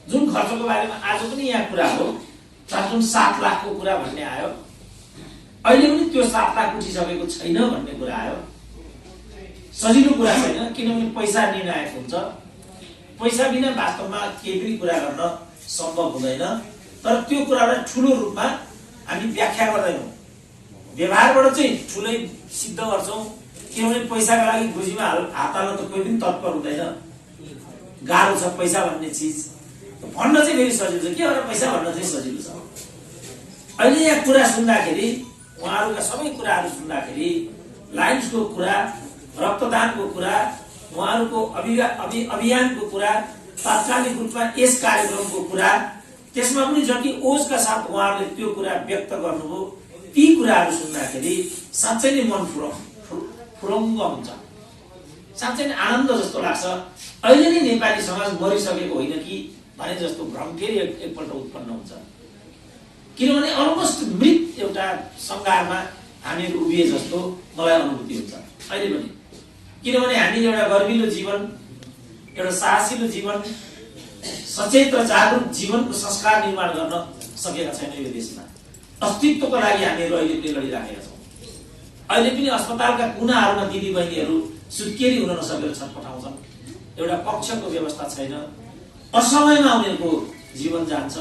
जुन खर्चको बारेमा आज पनि यहाँ कुरा हो। जुन 7 लाखको कुरा भन्ने आयो, अहिले पनि त्यो 7 लाख उठिसकेको छैन भन्ने कुरा आयो। सजिलो कुरा छैन, किनभने पैसा निर्णायक हुन्छ। पैसा बिना वास्तवमा केही पनि कुरा गर्न सम्भव हुँदैन। तर त्यो कुरालाई ठुलो रूपमा हामी व्याख्या गर्दैनौँ, व्यवहारबाट चाहिँ ठुलै सिद्ध गर्छौँ। किनभने पैसाको लागि गोजीमा हात हाल्न त कोही पनि तत्पर हुँदैन, गाह्रो छ पैसा भन्ने चिज। भन्न चाहिँ फेरि सजिलो छ, के भनेर पैसा भन्न चाहिँ सजिलो छ। अहिले यहाँ कुरा सुन्दाखेरि, उहाँहरूका सबै कुराहरू सुन्दाखेरि, लाइन्सको कुरा, रक्तदानको कुरा, उहाँहरूको अभियानको कुरा, तात्कालिक रूपमा यस कार्यक्रमको कुरा, त्यसमा पनि जति ओजका साथ उहाँहरूले त्यो कुरा व्यक्त गर्नुभयो, ती कुराहरू सुन्दाखेरि साँच्चै नै मन फुरङ्ग हुन्छ, साँच्चै नै आनन्द जस्तो लाग्छ। अहिले नै नेपाली समाज मरिसकेको होइन कि भने जस्तो भ्रम फेरि एकपल्ट उत्पन्न हुन्छ। किनभने अलमोस्ट मृत एउटा सङ्घारमा हामीहरू उभिए जस्तो मलाई अनुभूति हुन्छ अहिले पनि। किनभने हामीले एउटा गर्विलो जीवन, एउटा साहसिलो जीवन, सचेत र जागरुक जीवनको संस्कार निर्माण गर्न सकेका छैनौँ यो देशमा। अस्तित्वको लागि हामीहरू अहिले पनि लडिराखेका छौँ। अहिले पनि अस्पतालका कुनाहरूमा दिदीबहिनीहरू सुत्केरी हुन नसकेर छटपटाउँछन्। एउटा कक्षको व्यवस्था छैन, असमयमा उनीहरूको जीवन जान्छ।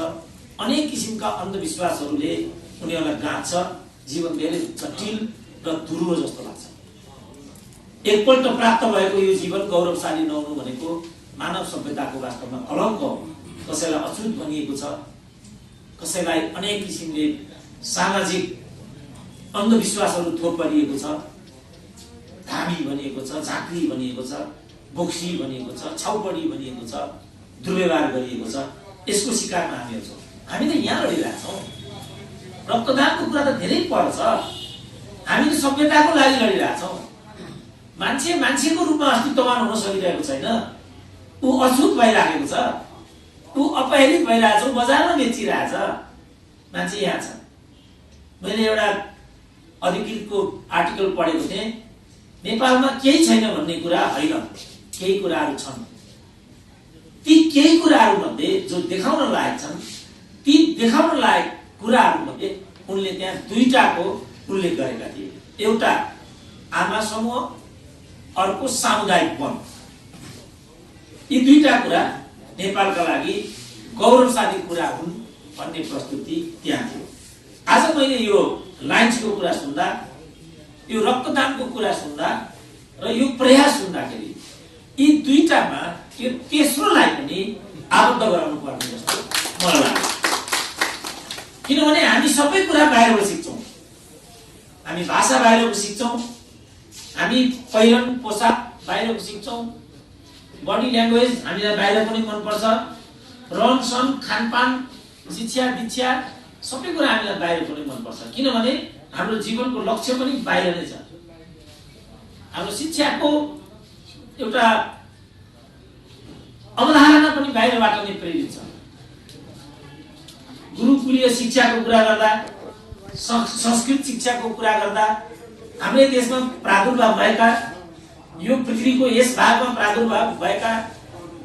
अनेक किसिमका अन्धविश्वासहरूले उनीहरूलाई गाँच्छ। जीवन धेरै जटिल र दुरूह जस्तो लाग्छ। एकपल्ट प्राप्त भएको यो जीवन गौरवशाली नहुनु भनेको मानव सभ्यताको वास्तवमा कलङ्क हो। कसैलाई अछुत भनिएको छ, कसैलाई अनेक किसिमले सामाजिक अन्धविश्वासहरू थोप परिएको छ, धामी भनिएको छ, झाँक्री भनिएको छ, बोक्सी भनिएको छ, छाउपडी भनिएको छ, दुर्व्यवहार गरिएको छ। यसको शिकारमा हामीहरू छौँ। हामी त यहाँ लडिरहेका छौँ। रक्तदानको कुरा त धेरै पर्छ। हामी त सभ्यताको लागि लडिरहेका छौँ। मान्छे मान्छेको रूपमा अस्तित्वमान हुन सकिरहेको छैन। ऊ अछुत भइराखेको छ, ऊ अपहेलित भइरहेको छ, बजारमा बेचिरहेछ। मान्छे यहाँ छ। मैले एउटा अधिकृतको आर्टिकल पढेको थिएँ। नेपालमा केही छैन भन्ने कुरा होइन, केही कुराहरू छन्। ती केही कुराहरू मध्ये जो देखाउन लायक छन्, ती देखाउन लायक कुराहरू मध्ये उनले त्यहाँ दुईटाको उल्लेख गरेका थिए। एउटा आमा समूह, अर्को सामुदायिक वन। यी दुईटा कुरा नेपालका लागि गौरवशाली कुरा हुन् भन्ने प्रस्तुति त्यहाँ थियो। आज मैले यो लाइन्सको कुरा सुन्दा, यो रक्तदानको कुरा सुन्दा र यो प्रयास सुन्दाखेरि यी दुईटामा यो तेस्रोलाई पनि आबद्ध गराउनु पर्ने जस्तो मलाई लाग्छ। किनभने हामी सबै कुरा बाहिरबाट सिक्छौँ। हामी भाषा बाहिरबाट सिक्छौँ, हामी पहिरन पोसाक बाहिरबाट सिक्छौँ, बडी ल्याङ्ग्वेज हामीलाई बाहिर पनि मनपर्छ, रहन सहन खानपान शिक्षा दीक्षा सबै कुरा हामीलाई बाहिर पनि मनपर्छ। किनभने हाम्रो जीवनको लक्ष्य पनि बाहिर नै छ। हाम्रो शिक्षाको एउटा अवधारणा पनि बाहिरबाट नै प्रेरित छ। गुरुकुलीय शिक्षाको कुरा गर्दा, संस्कृत शिक्षाको कुरा गर्दा, हाम्रो देशमा प्रादुर्भाव भएका, यो पृथ्वीको यस भागमा प्रादुर्भाव भएका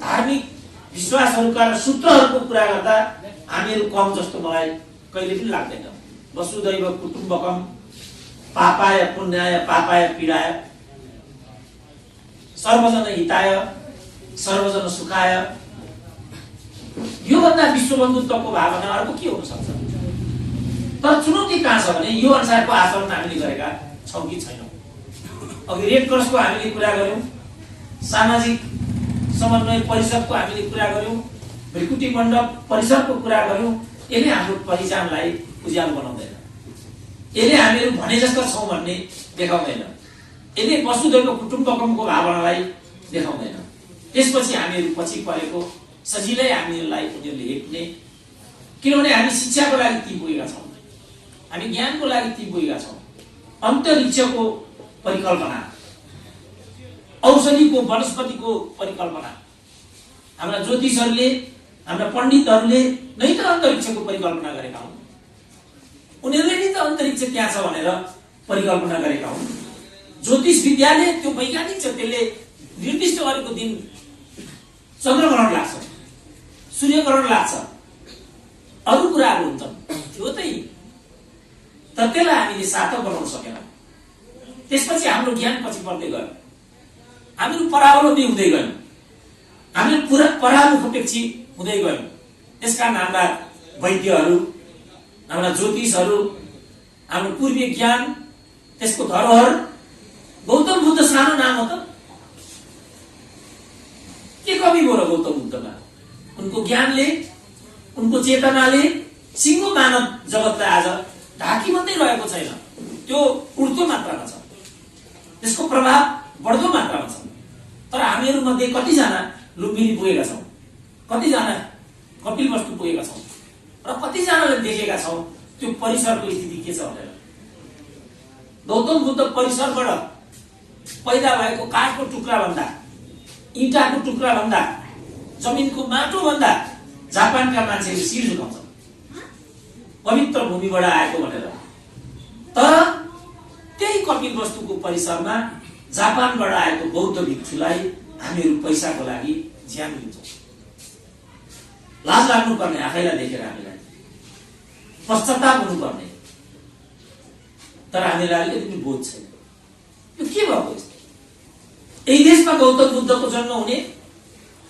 धार्मिक विश्वासहरूका र सूत्रहरूको कुरा गर्दा हामीहरू कम जस्तो मलाई कहिले पनि लाग्दैन। वसुदैव कुटुम्बकम, पापाय पुण्याय पापाय पीडाय, सर्वजन हिताय सर्वजन सुखाय, यो भन्दा विश्वबन्धुत्वको भावना अर्को के हुन सक्छ? तर चुनौती कहाँ छ भने यो अनुसारको आचरण हामीले गरेका छौँ कि छैनौँ। अघि रेड क्रसको हामीले कुरा गर्यौँ, सामाजिक समन्वय परिषदको हामीले कुरा गर्यौँ, भृकुटी मण्डप परिषदको कुरा गर्यौँ। यसले हाम्रो पहिचानलाई उज्यालो बनाउँदैन, यसले हामीहरू भने जस्तो छौँ भन्ने देखाउँदैन, यसले वसुदैव कुटुम्बकमको भावनालाई देखाउँदैन। त्यसपछि हामीहरू पछि परेको सजिलै हामीहरूलाई उनीहरूले हेप्ने। किनभने हामी शिक्षाको लागि ती पुगेका छौँ, हामी ज्ञानको लागि ती पुगेका छौँ। अन्तरिक्षको परिकल्पना, औषधिको वनस्पतिको परिकल्पना, हाम्रा ज्योतिषहरूले हाम्रा पण्डितहरूले नै त अन्तरिक्षको परिकल्पना गरेका हुन्। उनीहरूले नै त अन्तरिक्ष त्यहाँ छ भनेर परिकल्पना गरेका हुन्। ज्योतिष विद्याले त्यो वैज्ञानिक छ, त्यसले निर्दिष्ट गरेको दिन चन्द्रग्रहण लाग्छ, सूर्यग्रहण लाग्छ, अरू कुराहरू हुन्छन्, त्यो त तर त्यसलाई हामीले सार्थक बनाउन सकेनौँ। त्यसपछि हाम्रो ज्ञान पछि बढ्दै गयो, हामीहरू परावलम्बी हुँदै गयौँ, हामीहरू पुरा परामुखापेक्षी हुँदै गयौँ। त्यसकारण हाम्रा वैद्यहरू, हाम्रा ज्योतिषहरू, हाम्रो पूर्वीय ज्ञान, त्यसको धरोहर गौतम बुद्ध सानो नाम हो त? के कमी भयो र गौतम बुद्धमा? उनको ज्ञानले, उनको चेतनाले सिङ्गो मानव जगतलाई आज ढाकी मात्रै रहेको छैन, त्यो उड्दो मात्रामा छ, त्यसको प्रभाव बढ्दो मात्रामा छ। तर हामीहरू मध्ये कतिजना लुम्बिनी पुगेका छौँ, कतिजना कपिलवस्तु पुगेका छौँ र कतिजनाले देखेका छौँ त्यो परिसरको स्थिति के छ भनेर। गौतम बुद्ध परिसरबाट पैदा भएको काठको टुक्रा भन्दा, इँटाको टुक्रा भन्दा, जमिनको माटो भन्दा जापानका मान्छेहरू शिर झुकाउँछन् पवित्र भूमिबाट आएको भनेर। तर त्यही कपिलवस्तुको परिसरमा जापानबाट आएको बौद्ध भिक्षुलाई हामीहरू पैसाको लागि ज्यान दिन्छौँ। लाज लाग्नुपर्ने आफैलाई देखेर, हामीलाई पश्चाताप हुनुपर्ने। तर हामीलाई अलिकति पनि बोध छैन। यो के भएको यस्तो? यही देशमा गौतम बुद्धको जन्म हुने,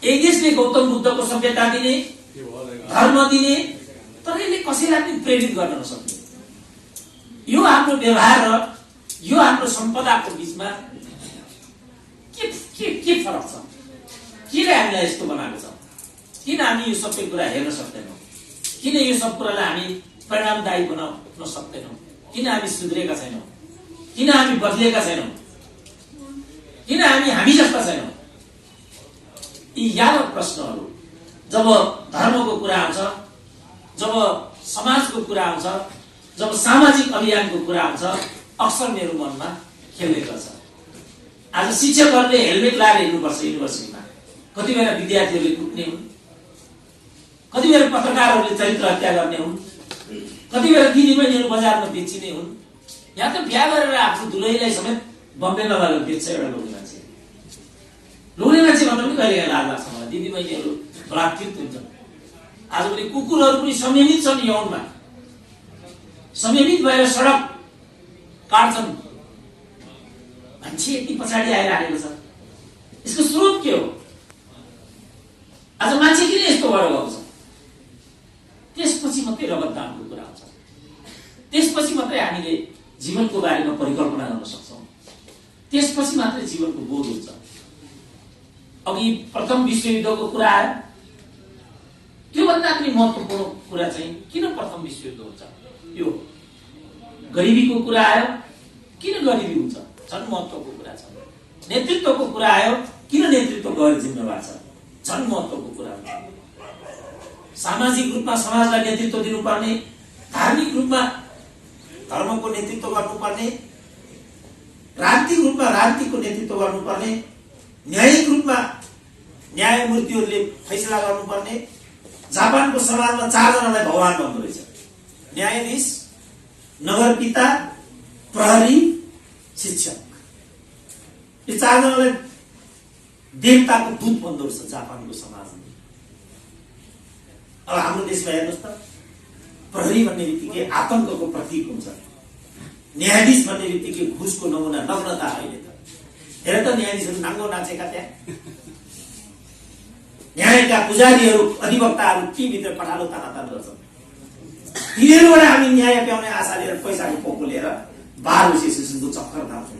यही देशले गौतम बुद्धको सभ्यता दिने, धर्म दिने, तर यसले कसैलाई पनि प्रेरित गर्न नसक्ने। यो हाम्रो व्यवहार र यो हाम्रो सम्पदाको बिचमा के फरक छ? किन हामीलाई यस्तो बनाएको छ? किन हामी यो सबै कुरा हेर्न सक्दैनौँ? किन यो सब कुरालाई हामी परिणामदायी बनाउन सक्दैनौँ? किन हामी सुध्रेका छैनौँ? किन हामी बदलेका छैनौँ? किन हामी जस्ता छैनौँ? यी यावत प्रश्नहरू जब धर्मको कुरा आउँछ, जब समाजको कुरा आउँछ, जब सामाजिक अभियानको कुरा आउँछ, अक्सर मेरो मनमा खेल्ने गर्छ। आज शिक्षकहरूले हेलमेट लाएर हिँड्नुपर्छ युनिभर्सिटीमा, कति बेला विद्यार्थीहरूले कुट्ने हुन्, कति बेला पत्रकारहरूले चरित्र हत्या गर्ने हुन्, कति बेला दिदीबहिनीहरू बजारमा बेचिने हुन्। यहाँ त बिहा गरेर आफ्नो दुलहीलाई समेत बम्बे लगेर बेच्छ एउटा लोग्ने मान्छे भन्नु पनि कहिले लाज लाग्छ मलाई। दिदी बहिनीहरू बलात्कृत हुन्छन्। आजभोलि कुकुरहरू पनि संयमित छन्, यौनमा संयमित भएर सडक काट्छन्। मान्छे यति पछाडि आइरहेको छ, यसको स्रोत के हो? आज मान्छे किन यस्तो भएर गएको छ? त्यसपछि मात्रै रगत दानको कुरा आउँछ, त्यसपछि मात्रै हामीले जीवनको बारेमा परिकल्पना गर्न सक्छौँ, त्यसपछि मात्रै जीवनको बोध हुन्छ। अघि प्रथम विश्वयुद्धको कुरा आयो, त्योभन्दा पनि महत्त्वपूर्ण कुरा चाहिँ किन प्रथम विश्वयुद्ध हुन्छ? यो गरिबीको कुरा आयो, किन गरिबी हुन्छ? झन् महत्त्वको कुरा छ। नेतृत्वको कुरा आयो, किन नेतृत्व गैर जिम्मेवार छ? झन् महत्त्वको कुरा हुन्छ। सामाजिक रूपमा समाजलाई नेतृत्व दिनुपर्ने, धार्मिक रूपमा धर्मको नेतृत्व गर्नुपर्ने, राजनीतिक रूपमा राजनीतिको नेतृत्व गर्नुपर्ने, न्यायिक रूपमा न्यायमूर्तिहरूले फैसला गर्नुपर्ने। जापानको समाजमा 4 जनालाई भगवान भन्दो रहेछ, न्यायाधीश, नगरपिता, प्रहरी, शिक्षक। यो 4 जनालाई देवताको दूत भन्दो रहेछ जापानको समाजले। अब हाम्रो देशमा हेर्नुहोस् त, प्रहरी भन्ने बित्तिकै आतंकको प्रतीक हुन्छ, न्यायाधीश भन्ने बित्तिकै घुसको नमुना, नग्नता। अहिले त हेर त न्यायाधीशहरू नाङ्गो नाचेका त्यहाँ, न्यायका पुजारीहरू अधिवक्ताहरू के भित्र पठालो तानातान गर्छन्। तिनीहरूबाट हामी न्याय पाउने आशा लिएर पैसाको पोको लिएर बार एसोसिएसनको चक्कर धाउँछौँ।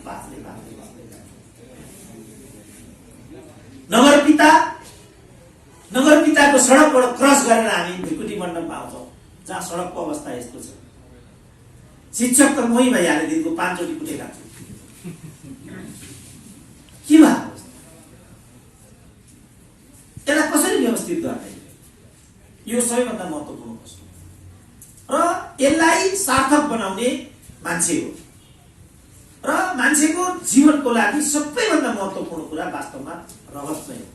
नगरपिताको सडकबाट क्रस गरेर हामी ढुकुटी मण्डपमा आउँछौँ, जहाँ सडकको अवस्था यस्तो छ। शिक्षक त मै भइहाले, दिनको 5 चोटि कुटेका छु। के भयो? यसलाई कसरी व्यवस्थित गर्ने? यो सबैभन्दा महत्त्वपूर्ण प्रश्न। र यसलाई सार्थक बनाउने मान्छे हो। र मान्छेको जीवनको लागि सबैभन्दा महत्त्वपूर्ण कुरा वास्तवमा रगत नै हो।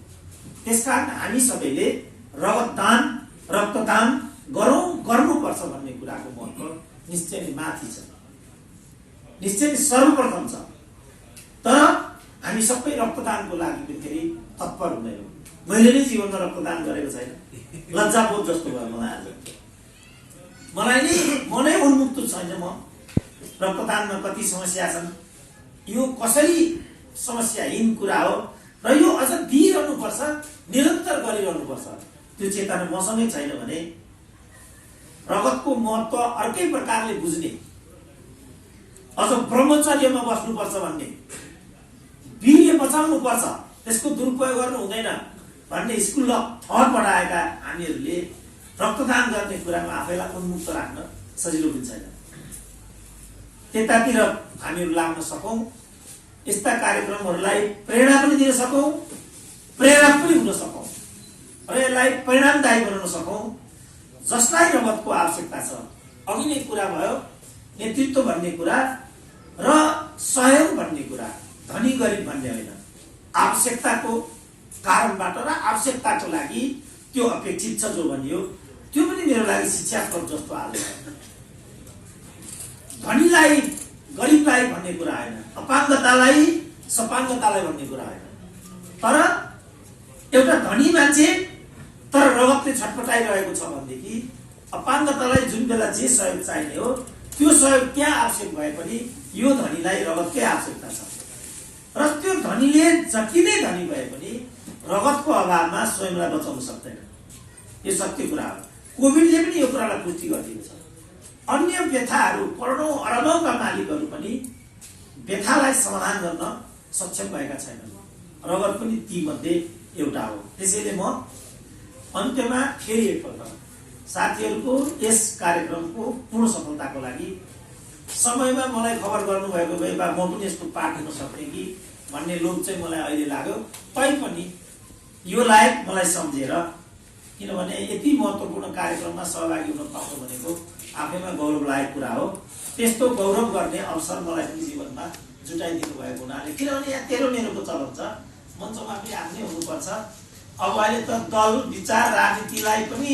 त्यसकारण हामी सबैले रक्तदान गर्नुपर्छ भन्ने कुराको महत्त्व निश्चय नै माथि छ, निश्चय नै सर्वप्रथम छ। तर हामी सबै रक्तदानको लागि पनि फेरि तत्पर हुँदैनौँ। मैले नै जीवनमा रक्तदान गरेको छैन, लज्जाबोध जस्तो भयो मलाई आज। म नै उन्मुक्त छैन। म रक्तदानमा कति समस्या छन्, यो कसरी समस्याहीन कुरा हो र यो अझ दिइरहनुपर्छ, निरन्तर गरिरहनुपर्छ। त्यो चेतना मसँगै छैन भने रगतको महत्त्व अर्कै प्रकारले बुझ्ने, अझ ब्रह्मचर्यमा बस्नुपर्छ भन्ने, वीर्य बचाउनुपर्छ, त्यसको दुरुपयोग गर्नु हुँदैन भन्ने स्कुल थर पढाएका हामीहरूले रक्तदान गर्ने कुरामा आफैलाई उन्मुक्त राख्न सजिलो पनि छैन। त्यतातिर हामीहरू लाग्न सकौँ, यस्ता कार्यक्रमहरूलाई प्रेरणा पनि दिन सकौँ, प्रेरक पनि हुन सकौँ र यसलाई परिणामदायी बनाउन सकौँ। जसलाई रगतको आवश्यकता छ, अघि नै कुरा भयो, नेतृत्व भन्ने कुरा र सहयोग भन्ने कुरा, धनी गरिब भन्ने होइन, आवश्यकताको कारणबाट र आवश्यकताको लागि त्यो अपेक्षित छ जो भनियो, त्यो पनि मेरो लागि शिक्षात्मक जस्तो आज। धनीलाई गरिबलाई भन्ने कुरा होइन, अपाङ्गतालाई सपाङ्गतालाई भन्ने कुरा होइन। तर एउटा धनी मान्छे तर रगतले छटपटाइरहेको छ भनेदेखि अपाङ्गतालाई जुन बेला जे सहयोग चाहिने हो त्यो सहयोग त्यहाँ आवश्यक भए पनि यो धनीलाई रगतकै आवश्यकता छ। र त्यो धनीले जति नै धनी भए पनि रगतको अभावमा स्वयंलाई बचाउन सक्दैन, यो सत्य कुरा हो। कोभिडले पनि यो कुरालाई पुष्टि गरिदिएको छ। अन्य व्यथाहरू, करोडौं अरबौंका मालिकहरू पनि व्यथालाई समाधान गर्न सक्षम भएका छैनन्। रगत पनि ती मध्ये एउटा हो। त्यसैले म अन्त्यमा फेरि एकपल्ट साथीहरूको यस कार्यक्रमको पूर्ण सफलताको लागि समयमा मलाई खबर गर्नुभएको भए म पनि यसको पाठ दिन सक्ने कि भन्ने लोभ चाहिँ मलाई अहिले लाग्यो। तैपनि यो लायक मलाई सम्झेर, किनभने यति महत्त्वपूर्ण कार्यक्रममा सहभागी हुन पाउनु भनेको आफैमा गौरव लागेको कुरा हो। त्यस्तो गौरव गर्ने अवसर मलाई पनि जीवनमा जुटाइदिनु भएको हुनाले, किनभने यहाँ तेरो मेरोको चलन छ, मञ्चमा पनि आफ्नै हुनुपर्छ। अब अहिले त दल विचार राजनीतिलाई पनि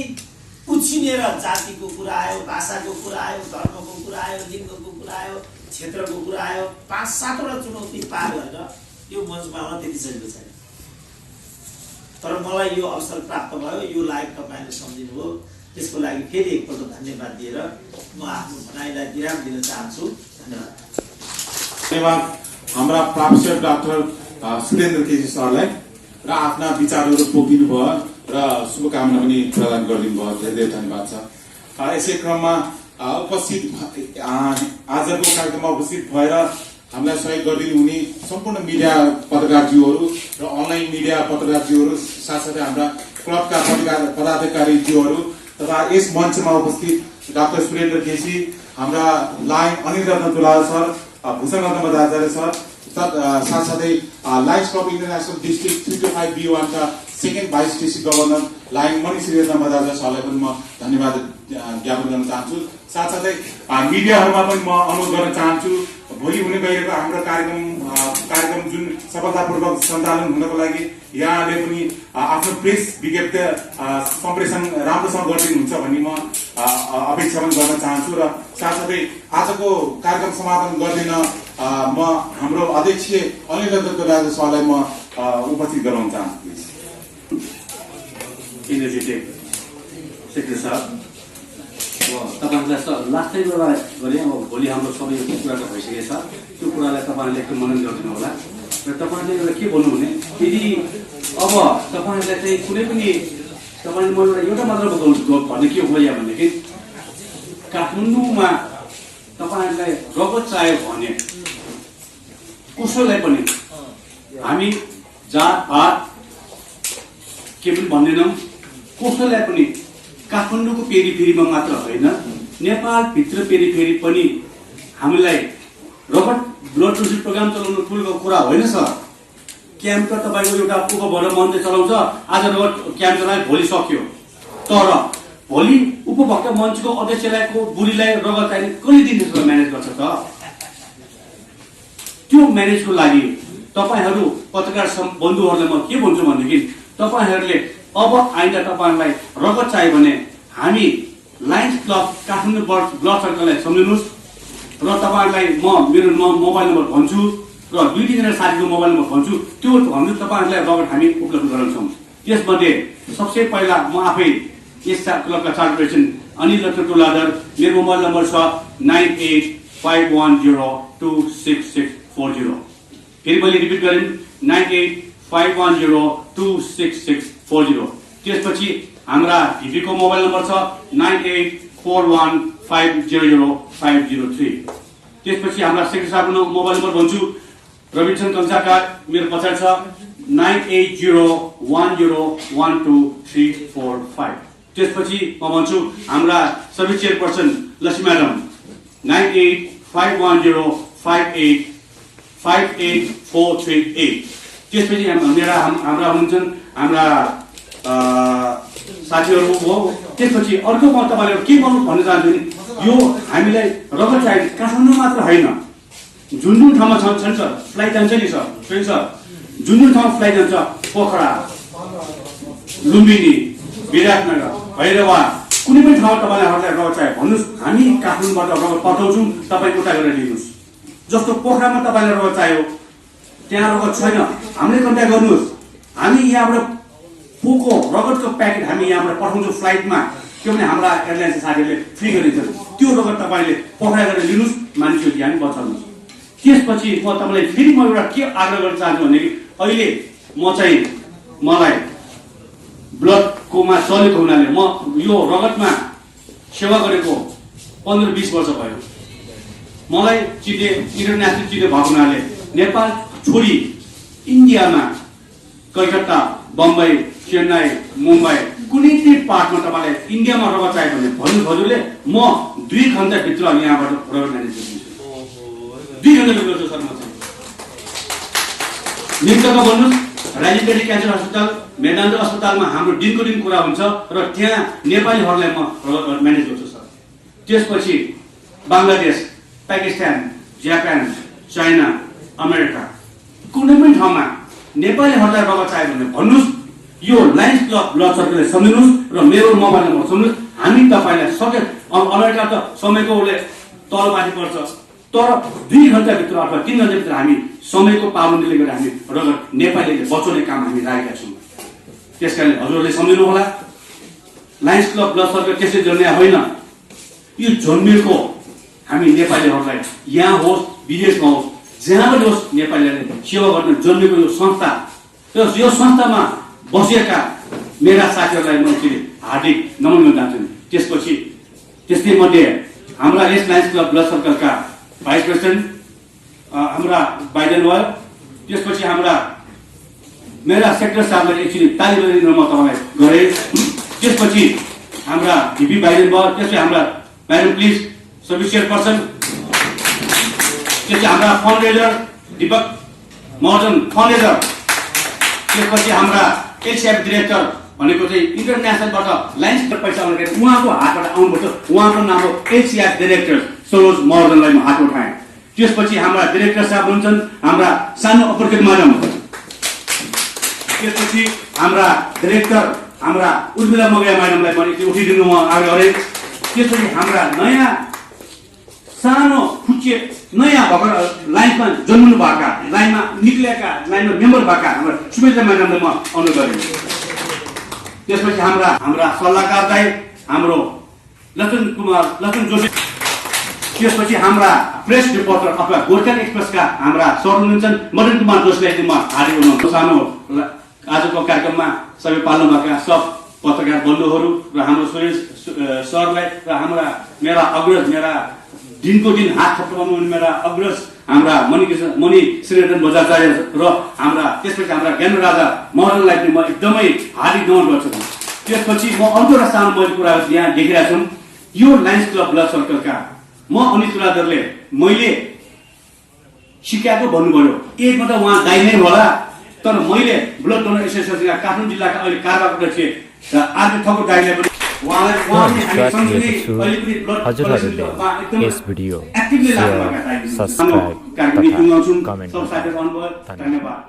उछिनेर जातिको कुरा आयो, भाषाको कुरा आयो, धर्मको कुरा आयो, लिङ्गको कुरा आयो, क्षेत्रको कुरा आयो, 5-7वटा चुनौती पार गरेर यो मञ्चमा आउन त्यति सजिलो छैन। तर मलाई यो अवसर प्राप्त भयो, यो लायक तपाईँले सम्झिनुभयो, त्यसको लागि फेरि एकपल्ट धन्यवाद दिएर म आफ्नो भनाइलाई विराम दिन चाहन्छु। धन्यवाद। धन्यवाद हाम्रा प्रोफेसर डाक्टर सुरेन्द्र केसी सरलाई र आफ्ना विचारहरू पोखिनु भयो र शुभकामना पनि प्रदान गरिदिनु भयो। धेरै धेरै धन्यवाद छ। यसै क्रममा उपस्थित आजको कार्यक्रममा उपस्थित भएर हामीलाई सहयोग गरिदिनु हुने सम्पूर्ण मिडिया पत्रकारज्यूहरू र अनलाइन मिडिया पत्रकारज्यूहरू साथसाथै हाम्रा क्लबका पदाधिकारीज्यूहरू तथा यस मञ्चमा उपस्थित डाक्टर सुरेन्द्र केसी, हाम्रा lion Anil Ratna Tulal sir, Bhushan Ratna Bajracharya sir, साथसाथै lions club international district 325B1 का second vice district governor lion Mani Ratna Bajracharya सरलाई पनि म धन्यवाद ज्ञापन गर्न चाहन्छु। साथसाथै मिडियाहरूमा पनि म अनुरोध गर्न चाहन्छु, भोलि हुने गइरहेको हाम्रो कार्यक्रम जुन सफलतापूर्वक सञ्चालन हुनको लागि यहाँले पनि आफ्नो प्रेस विज्ञप्ति सम्प्रेषण राम्रोसँग गरिदिनुहुन्छ भन्ने म अपेक्षा पनि गर्न चाहन्छु। र साथसाथै आजको कार्यक्रम समापन गरिदिन म हाम्रो अध्यक्ष अनिल दत्त राजा सरलाई म उपस्थित गराउन चाहन्छु। इनर्जेटिक सेक्रेटरी साहब, तपाईँहरूलाई लास्टै कुरा गरेँ। अब भोलि हाम्रो सबै कुरा त भइसकेको छ, त्यो कुरालाई तपाईँहरूले एकदम मनन गरिदिनु होला। र तपाईँले एउटा के भन्नु भने, यदि अब तपाईँहरूलाई चाहिँ कुनै पनि तपाईँले म एउटा मात्र भन्ने के हो या भनेदेखि काठमाडौँमा तपाईँहरूलाई रगत चाहियो भने कसैलाई पनि हामी जात पात के पनि भन्दैनौँ। कसैलाई पनि काठमाडौँको पेरिफेरीमा मात्र होइन, नेपालभित्र पेरिफेरी पनि हामीलाई रगत ब्लड प्रेसर प्रोग्राम चलाउनु ठुलो कुरा होइन सर। क्याम्प त तपाईँको एउटा उपभर मञ्च चलाउँछ, आज रगत क्याम्प चलाए भोलि सक्यो। तर भोलि उपभोक्ता मञ्चको अध्यक्षलाई बुढीलाई रगत चाहिने कहिले दिनसम्म म्यानेज गर्छ त? त्यो म्यानेजको लागि तपाईँहरू पत्रकार बन्धुहरूलाई म के भन्छु भनेदेखि, तपाईँहरूले अब आइन्दा तपाईँहरूलाई रगत चाहियो भने हामी लायन्स क्लब काठमाडौँ ब्लड सर्कललाई सम्झिनुहोस् र तपाईँहरूलाई म मेरो मोबाइल नम्बर भन्छु र 2-3जना साथीको मोबाइल नम्बर भन्छु, त्यो भन्नु तपाईँहरूलाई रगत हामी उपलब्ध गराउँछौँ। त्यसमध्ये सबसे पहिला म आफै यस क्लबका चार्ज प्रेसिडेन्ट अनिल रत्न तुलाधर, मेरो मोबाइल नम्बर छ 9851026640। फेरि मैले रिपिट गरेँ 9851026640। त्यसपछि हाम्रा भिपीको मोबाइल नम्बर छ 9841500503। त्यसपछि हाम्रा सेक्रेटरी साहबको मोबाइल नम्बर भन्छु, रविचन्द्र कन्साका मेरो पछाडि छ 9801012345। त्यसपछि म भन्छु हाम्रा सबै चेयरपर्सन लक्ष्मी म्याडम 985105858438। त्यसपछि हाम्रा हुनुहुन्छ हाम्रा साथीहरू हो। त्यसपछि अर्को म तपाईँलाई के भन्न चाहन्छु भने, यो हामीलाई रगत चाहियो काठमाडौँ मात्र होइन, जुन जुन ठाउँमा छ सर फ्लाइट जान्छ नि सर, सर जुन जुन ठाउँमा फ्लाइट जान्छ, पोखरा, लुम्बिनी, विराटनगर, भैरवा, कुनै पनि ठाउँमा तपाईँहरूलाई रगत चाहियो भन्नुहोस्, हामी काठमाडौँबाट रगत पठाउँछौँ, तपाईँ उता गरेर लिनुहोस्। जस्तो पोखरामा तपाईँलाई रगत चाहियो, त्यहाँ रगत छैन, हामीले कन्ट्याक्ट गर्नुहोस्, हामी यहाँबाट पोको रगतको प्याकेट हामी यहाँबाट पठाउँछौँ फ्लाइटमा, किनभने हाम्रा एयरलाइन्स साथीहरूले फ्री गरिदिन्छन्। त्यो रगत तपाईँले पोखरा गरेर लिनुहोस्, मान्छेको ज्यान बचाउनुहोस्। त्यसपछि म तपाईँलाई फेरि म एउटा के आग्रह गर्न चाहन्छु भनेदेखि, अहिले मलाई ब्लडकोमा चलेको हुनाले म यो रगतमा सेवा गरेको 15-20 वर्ष भयो। मलाई इन्टरनेसनल चिने भएको हुनाले नेपाल छोडी इन्डियामा कलकत्ता, बम्बई, चेन्नई, मुम्बई कुनै पनि पार्टमा तपाईँलाई इन्डियामा रगत चाहियो भने भन्नु हजुरले, म 2 घण्टाभित्र यहाँबाट रगत म्यानेज गरिदिन्छु। 2 घण्टाभित्र गर्छु सर। म चाहिँ निम्तमा भन्नुहोस्, राजीव क्यान्सर अस्पताल, मेदान्त अस्पतालमा हाम्रो दिनको दिन कुरा हुन्छ र त्यहाँ नेपालीहरूलाई म रगत म्यानेज गर्छु सर। त्यसपछि Bangladesh, Pakistan, Japan, China, America कुनै पनि ठाउँमा नेपालीहरूलाई रगत चाहियो भने भन्नुहोस्, यो लायन्स क्लब ब्लड सर्कललाई सम्झिनुहोस् र मेरो मोबाइल नम्बर सम्झिनुहोस्। हामी तपाईँलाई सके अमेरिका त समयको उसले तलमाथि पर्छ, तर 2 घण्टाभित्र अथवा 3 घण्टाभित्र हामी समयको पाबन्दीले गर्दा हामी रगत नेपालीले बचाउने काम हामी लागेका छौँ। त्यसकारण हजुरहरूले सम्झिनु होला, लायन्स क्लब ब्लड सर्कल त्यसै जन्मिया होइन, यो जन्मिएको हामी नेपालीहरूलाई यहाँ होस् विदेशमा होस् जहाँ पनि होस् नेपालीहरूले सेवा गर्न जन्मेको यो संस्था, यो संस्थामा बसेका मेरा साथीहरूलाई म हार्दिक नमन गर्न चाहन्छु। त्यसपछि त्यस्तै मध्ये हाम्रा यस लायन्स क्लब ब्लड सर्कलका भाइस प्रेसिडेन्ट हाम्रा बाइडेन भयो, त्यसपछि हाम्रा मेरा सेक्टर साहबलाई एकचोटि ताली बजाइदिनु म तपाईँलाई गरेँ। त्यसपछि हाम्रा भिपी बाइडेन भयो, त्यसपछि हाम्रा म्याडम प्लिज सर्भिस चेयरपर्सन, त्यसपछि हाम्रा फन्डरेजर दीपक महर्जन फन्डरेजर, त्यसपछि हाम्रा एचसिएफ डिरेक्टर भनेको चाहिँ इन्टरनेसनलबाट लायन्स पैसा आउनु उहाँको हातबाट आउनुपर्छ, उहाँको नाम हो एचसिएफ डिरेक्टर सरोज महर्जनलाई म हात उठाएँ। त्यसपछि हाम्रा डिरेक्टर साहब हुन्छन् हाम्रा सानो अपरकेट म्याडम, त्यसपछि हाम्रा डिरेक्टर हाम्रा उर्मिला मगैया म्याडमलाई पनि उठिदिनु म अगाडि गरेँ। त्यसपछि हाम्रा नयाँ सानो खुच्चे नयाँ भर्खर लाइनमा जन्मनु भएका, लाइनमा निक्लेका, लाइनमा मेम्बर भएका हाम्रा सुमित्रा म्याडमलाई म अनुरोध गरेँ। त्यसपछि हाम्रा सल्लाहकार दाइ हाम्रो लक्षण जोशी, त्यसपछि हाम्रा प्रेस रिपोर्टर अथवा गोर्खा एक्सप्रेसका हाम्रा सर हुनुहुन्छ मदन कुमार जोशीलाई म हार्दिक अनुरोध। सानो आजको कार्यक्रममा सबै पाल्नु भएका सब पत्रकार बन्धुहरू र हाम्रो सुरेश सरलाई र हाम्रा मेरा अग्रज, मेरा दिनको दिन हात थप्पाउनु मेरा अग्रज हाम्रा मणि श्रीरञ्जन बजाचार्य र हाम्रा त्यसपछि हाम्रा ज्ञान राजा महर्जनलाई पनि म एकदमै हार्दिक नमन गर्छु। त्यसपछि म अर्को र सानो मैले कुरा यहाँ देखिरहेको छु, यो लायन्स क्लब ब्लड सर्कलका म अनित तुलाधरले मैले सिकाएको भन्नुभयो, एकमा त उहाँ दाइ नै होला, तर मैले ब्लड डोनर एसोसिएसनका काठमाडौँ जिल्लाका अहिले कारबारको अध्यक्ष र आज थको दाइले पनि हजुरहरूले यस भिडियो सेयर, सब्सक्राइब तथा कमेन्ट। धन्यवाद।